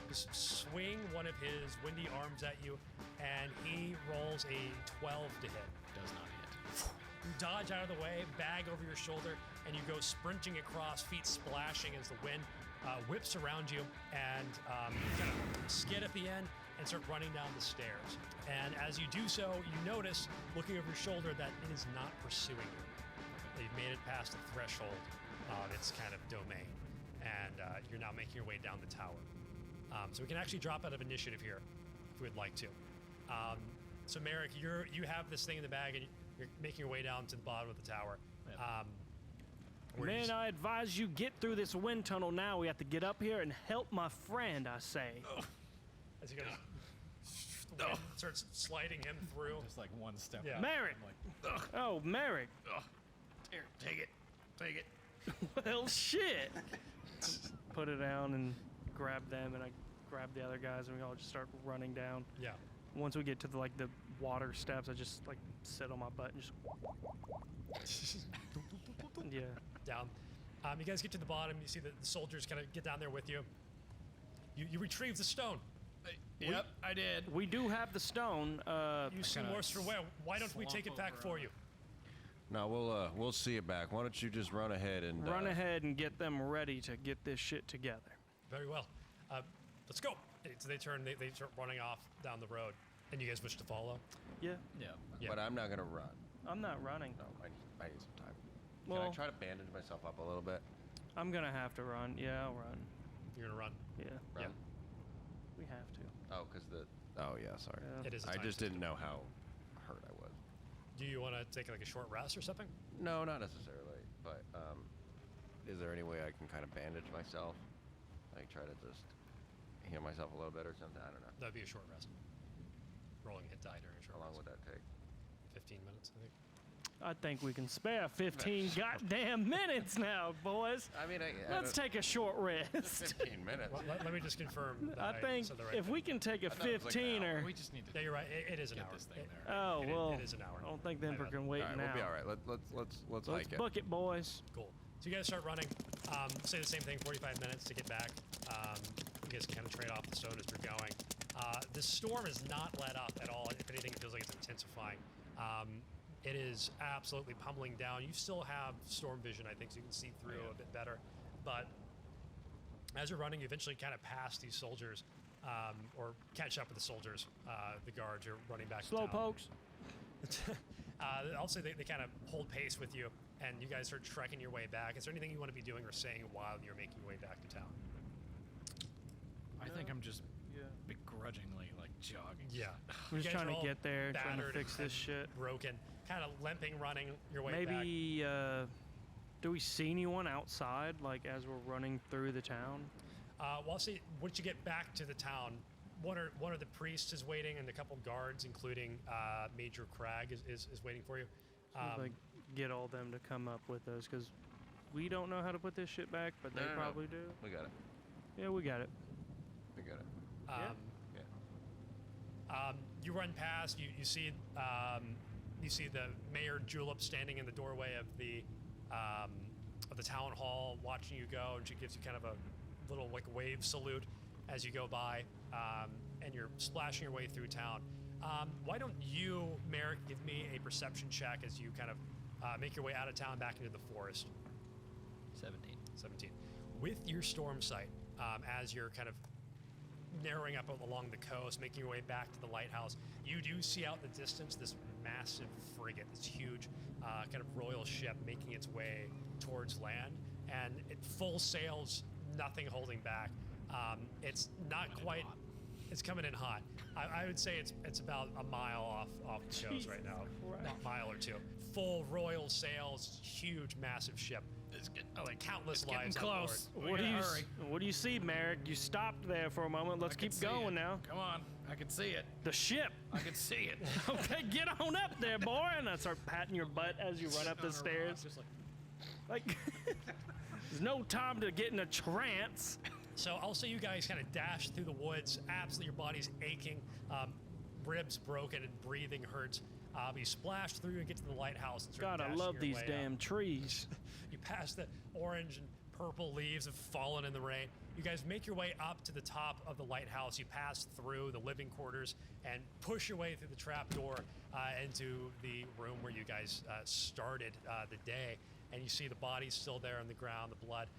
Speaker 1: just swing one of his windy arms at you, and he rolls a 12 to hit.
Speaker 4: Does not hit.
Speaker 1: You dodge out of the way, bag over your shoulder, and you go sprinting across, feet splashing as the wind whips around you, and you kind of skid at the end and start running down the stairs. And as you do so, you notice, looking over your shoulder, that it is not pursuing you. You've made it past the threshold of its kind of domain, and you're now making your way down the tower. So we can actually drop out of initiative here if we would like to. So Merrick, you have this thing in the bag, and you're making your way down to the bottom of the tower.
Speaker 4: Yep.
Speaker 2: Man, I advise you get through this wind tunnel now. We have to get up here and help my friend, I say.
Speaker 1: As he goes, the wind starts sliding him through.
Speaker 4: Just like one step.
Speaker 1: Yeah.
Speaker 2: Merrick!
Speaker 4: I'm like,
Speaker 2: Oh, Merrick.
Speaker 4: here, take it. Take it.
Speaker 2: Well, shit. Put it down and grab them, and I grab the other guys, and we all just start running down.
Speaker 1: Yeah.
Speaker 2: Once we get to the water steps, I just sit on my butt and just yeah.
Speaker 1: Down. You guys get to the bottom. You see the soldiers kind of get down there with you. You retrieve the stone.
Speaker 4: Yep, I did.
Speaker 2: We do have the stone.
Speaker 1: You see
Speaker 4: kinda
Speaker 1: more away. Why don't we take it back for you?
Speaker 3: No, we'll see it back. Why don't you just run ahead and
Speaker 2: Run ahead and get them ready to get this shit together.
Speaker 1: Very well. Let's go. So they turn. They start running off down the road. And you guys wish to follow?
Speaker 2: Yeah,
Speaker 4: Yeah.
Speaker 1: Yeah.
Speaker 3: But I'm not gonna run.
Speaker 2: I'm not running.
Speaker 3: No, I need some time.
Speaker 2: Well,
Speaker 3: Can I try to bandage myself up a little bit?
Speaker 2: I'm gonna have to run. Yeah, I'll run.
Speaker 1: You're gonna run.
Speaker 2: Yeah,
Speaker 3: Run?
Speaker 2: we have to.
Speaker 3: Oh, Oh, yeah, sorry.
Speaker 2: Yeah.
Speaker 1: It is.
Speaker 3: I just didn't know how hurt I was.
Speaker 1: Do you want to take like a short rest or something?
Speaker 3: No, not necessarily. But is there any way I can kind of bandage myself? Like try to just heal myself a little bit or something? I don't know.
Speaker 1: That'd be a short rest. Rolling hit die during a short
Speaker 3: How long
Speaker 1: rest.
Speaker 3: would that take?
Speaker 1: 15 minutes, I think.
Speaker 2: I think we can spare 15 goddamn minutes now, boys.
Speaker 3: I mean,
Speaker 2: Let's take a short rest.
Speaker 3: 15 minutes.
Speaker 1: Let me just confirm. That
Speaker 2: I think
Speaker 1: said the right
Speaker 2: if
Speaker 1: thing.
Speaker 2: we can take a
Speaker 3: thought it was like an
Speaker 2: 15er.
Speaker 4: We just need to
Speaker 1: Yeah, you're right. It is an
Speaker 4: get
Speaker 1: hour.
Speaker 4: this thing
Speaker 1: It-
Speaker 4: there.
Speaker 2: Oh,
Speaker 1: it-
Speaker 2: well.
Speaker 1: it is an hour.
Speaker 2: I don't think the Emperor
Speaker 1: bad.
Speaker 2: can wait
Speaker 3: All right,
Speaker 2: now.
Speaker 3: we'll be all right. Let's
Speaker 2: Let's
Speaker 3: hike it.
Speaker 2: book it, boys.
Speaker 1: Cool. So you guys start running. Say the same thing, 45 minutes to get back. You guys kind of trade off the stone as you're going. The storm is not let up at all. If anything, it feels like it's intensifying. It is absolutely pummeling down. You still have storm vision, I think, so you can see through a bit better. But as you're running, you eventually kind of pass these soldiers, or catch up with the soldiers, the guards. You're running back to
Speaker 2: Slow
Speaker 1: town.
Speaker 2: pokes.
Speaker 1: I'll say they kind of hold pace with you, and you guys start trekking your way back. Is there anything you want to be doing or saying while you're making your way back to town?
Speaker 4: I think I'm just
Speaker 2: Yeah.
Speaker 4: begrudgingly like jogging.
Speaker 1: Yeah.
Speaker 2: We're
Speaker 1: You
Speaker 2: just
Speaker 1: guys
Speaker 2: trying
Speaker 1: are
Speaker 2: to
Speaker 1: all
Speaker 2: get there, trying to
Speaker 1: battered
Speaker 2: fix this
Speaker 1: and
Speaker 2: shit.
Speaker 1: broken, kind of limping, running your way back.
Speaker 2: Maybe, do we see anyone outside, like, as we're running through the town?
Speaker 1: Well, I'll say once you get back to the town, one of the priests is waiting, and a couple guards, including Major Crag, is waiting for you.
Speaker 2: Like, get all them to come up with us, because we don't know how to put this shit back, but they
Speaker 3: No.
Speaker 2: probably do.
Speaker 3: We got it.
Speaker 2: Yeah, we got it.
Speaker 3: We got it.
Speaker 1: You run past. You see the Mayor Julep standing in the doorway of the town hall, watching you go, and she gives you kind of a little like wave salute as you go by, and you're splashing your way through town. Why don't you, Merrick, give me a perception check as you kind of make your way out of town back into the forest?
Speaker 4: 17.
Speaker 1: 17. With your storm sight, as you're kind of narrowing up along the coast, making your way back to the lighthouse, you do see out in the distance this massive frigate, this huge kind of royal ship making its way towards land, and it full sails, nothing holding back. It's not quite. It's coming in hot. I would say it's about a mile off the coast right now, a mile or two. Full royal sails, huge, massive ship. Like countless lives on board.
Speaker 2: What do you see, Merrick? You stopped there for a moment. Let's keep going now.
Speaker 4: Come on, I can see it.
Speaker 2: The ship.
Speaker 4: I can see it.
Speaker 2: Okay, get on up there, boy. And I start patting your butt as you run up the stairs.
Speaker 4: Just like,
Speaker 2: Like, there's no time to get in a trance.
Speaker 1: So I'll say you guys kind of dash through the woods. Absolutely, your body's aching, ribs broken, and breathing hurts. But you splash through and get to the lighthouse. And start
Speaker 2: God, I
Speaker 1: dashing
Speaker 2: love
Speaker 1: your
Speaker 2: these
Speaker 1: way
Speaker 2: damn
Speaker 1: up.
Speaker 2: trees.
Speaker 1: You pass the orange and purple leaves have fallen in the rain. You guys make your way up to the top of the lighthouse. You pass through the living quarters and push your way through the trap door into the room where you guys started the day. And you see the bodies still there on the ground, the blood,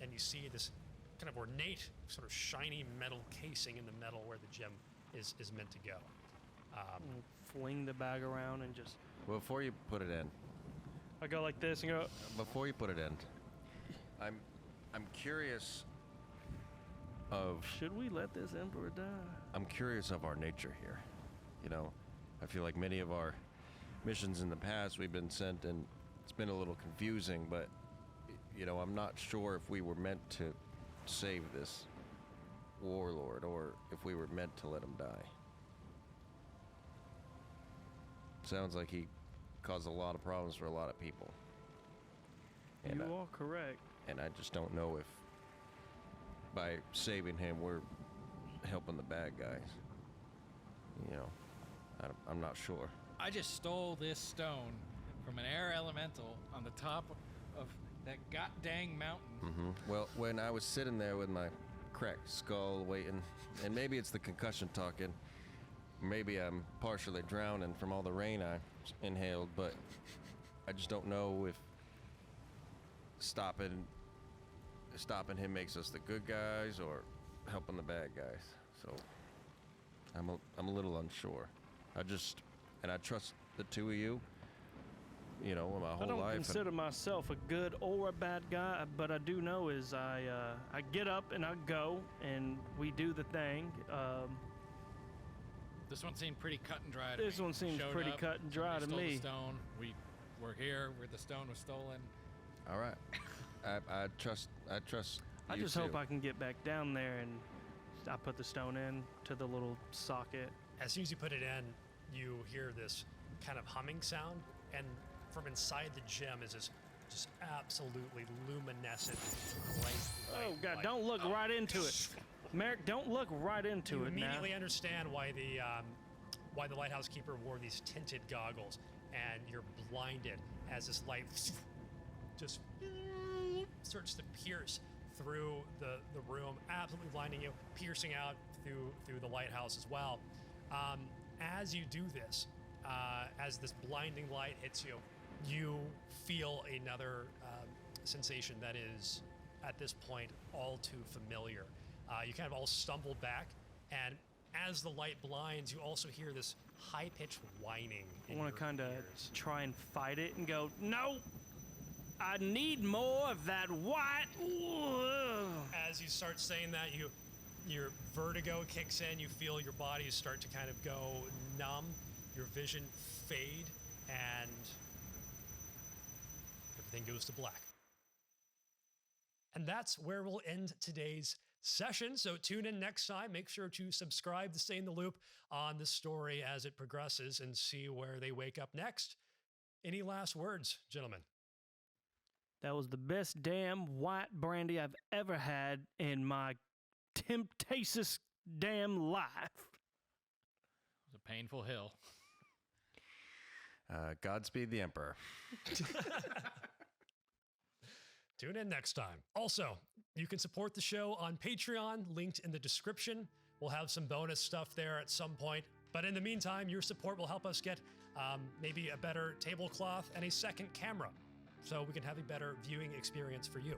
Speaker 1: and you see this kind of ornate, sort of shiny metal casing in the metal where the gem is meant to go.
Speaker 2: Fling the bag around and just.
Speaker 3: Well, before you put it in,
Speaker 2: I go like this and go.
Speaker 3: before you put it in, I'm curious of
Speaker 2: Should we let this emperor die?
Speaker 3: I'm curious of our nature here. You know, I feel like many of our missions in the past we've been sent and it's been a little confusing, but you know, I'm not sure if we were meant to save this warlord or if we were meant to let him die. Sounds like he caused a lot of problems for a lot of people. And
Speaker 2: You are correct.
Speaker 3: and I just don't know if by saving him we're helping the bad guys. You know, I'm not sure.
Speaker 4: I just stole this stone from an air elemental on the top of that goddamn mountain.
Speaker 3: Well, when I was sitting there with my cracked skull waiting, and maybe it's the concussion talking, maybe I'm partially drowning from all the rain I inhaled, but I just don't know if stopping him makes us the good guys or helping the bad guys. So I'm a little unsure. I trust the two of you. You know, my whole
Speaker 2: I don't
Speaker 3: life.
Speaker 2: consider myself a good or a bad guy, but I do know is I get up and I go and we do the thing.
Speaker 4: This one seemed pretty cut and dry to
Speaker 2: This
Speaker 4: me.
Speaker 2: one seems
Speaker 4: Showed
Speaker 2: pretty
Speaker 4: up,
Speaker 2: cut and dry
Speaker 4: somebody
Speaker 2: to
Speaker 4: stole
Speaker 2: me.
Speaker 4: The stone. We're here where the stone was stolen.
Speaker 3: All right. I trust.
Speaker 2: I
Speaker 3: you
Speaker 2: just
Speaker 3: too.
Speaker 2: hope I can get back down there and I put the stone in to the little socket.
Speaker 1: As soon as you put it in, you hear this kind of humming sound, and from inside the gym is this just absolutely luminescent bright
Speaker 2: Oh
Speaker 1: light.
Speaker 2: God!
Speaker 1: Like,
Speaker 2: Don't look right into it, Merrick. Don't look right into
Speaker 1: you
Speaker 2: it now.
Speaker 1: immediately understand why the lighthouse keeper wore these tinted goggles, and you're blinded as this light just starts to pierce through the room, absolutely blinding you, piercing out through the lighthouse as well. As you do this, as this blinding light hits you, you feel another sensation that is, at this point, all too familiar. You kind of all stumble back, and as the light blinds, you also hear this high-pitched whining
Speaker 2: I
Speaker 1: in
Speaker 2: want
Speaker 1: your
Speaker 2: to kind of
Speaker 1: ears.
Speaker 2: try and fight it and go, no, I need more of that white.
Speaker 1: As you start saying that, your vertigo kicks in. You feel your body start to kind of go numb, your vision fade, and everything goes to black. And that's where we'll end today's session. So tune in next time. Make sure to subscribe to stay in the loop on the story as it progresses and see where they wake up next. Any last words, gentlemen?
Speaker 2: That was the best damn white brandy I've ever had in my temptatious damn life.
Speaker 4: It was a painful hill.
Speaker 3: Godspeed the Emperor.
Speaker 1: Tune in next time. Also, you can support the show on Patreon, linked in the description. We'll have some bonus stuff there at some point. But in the meantime, your support will help us get maybe a better tablecloth and a second camera so we can have a better viewing experience for you.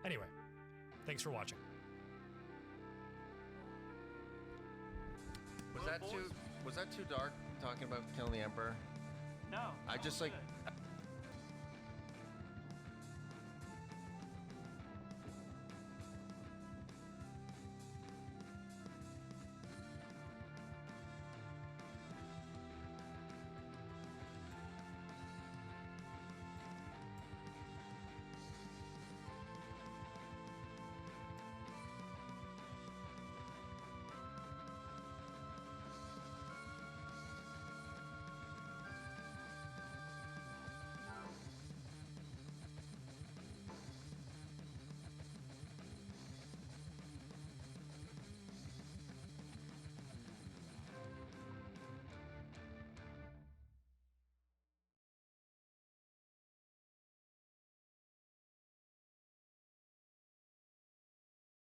Speaker 1: Anyway, thanks for watching.
Speaker 3: Was that too dark talking about killing the Emperor?
Speaker 2: No.
Speaker 3: I just like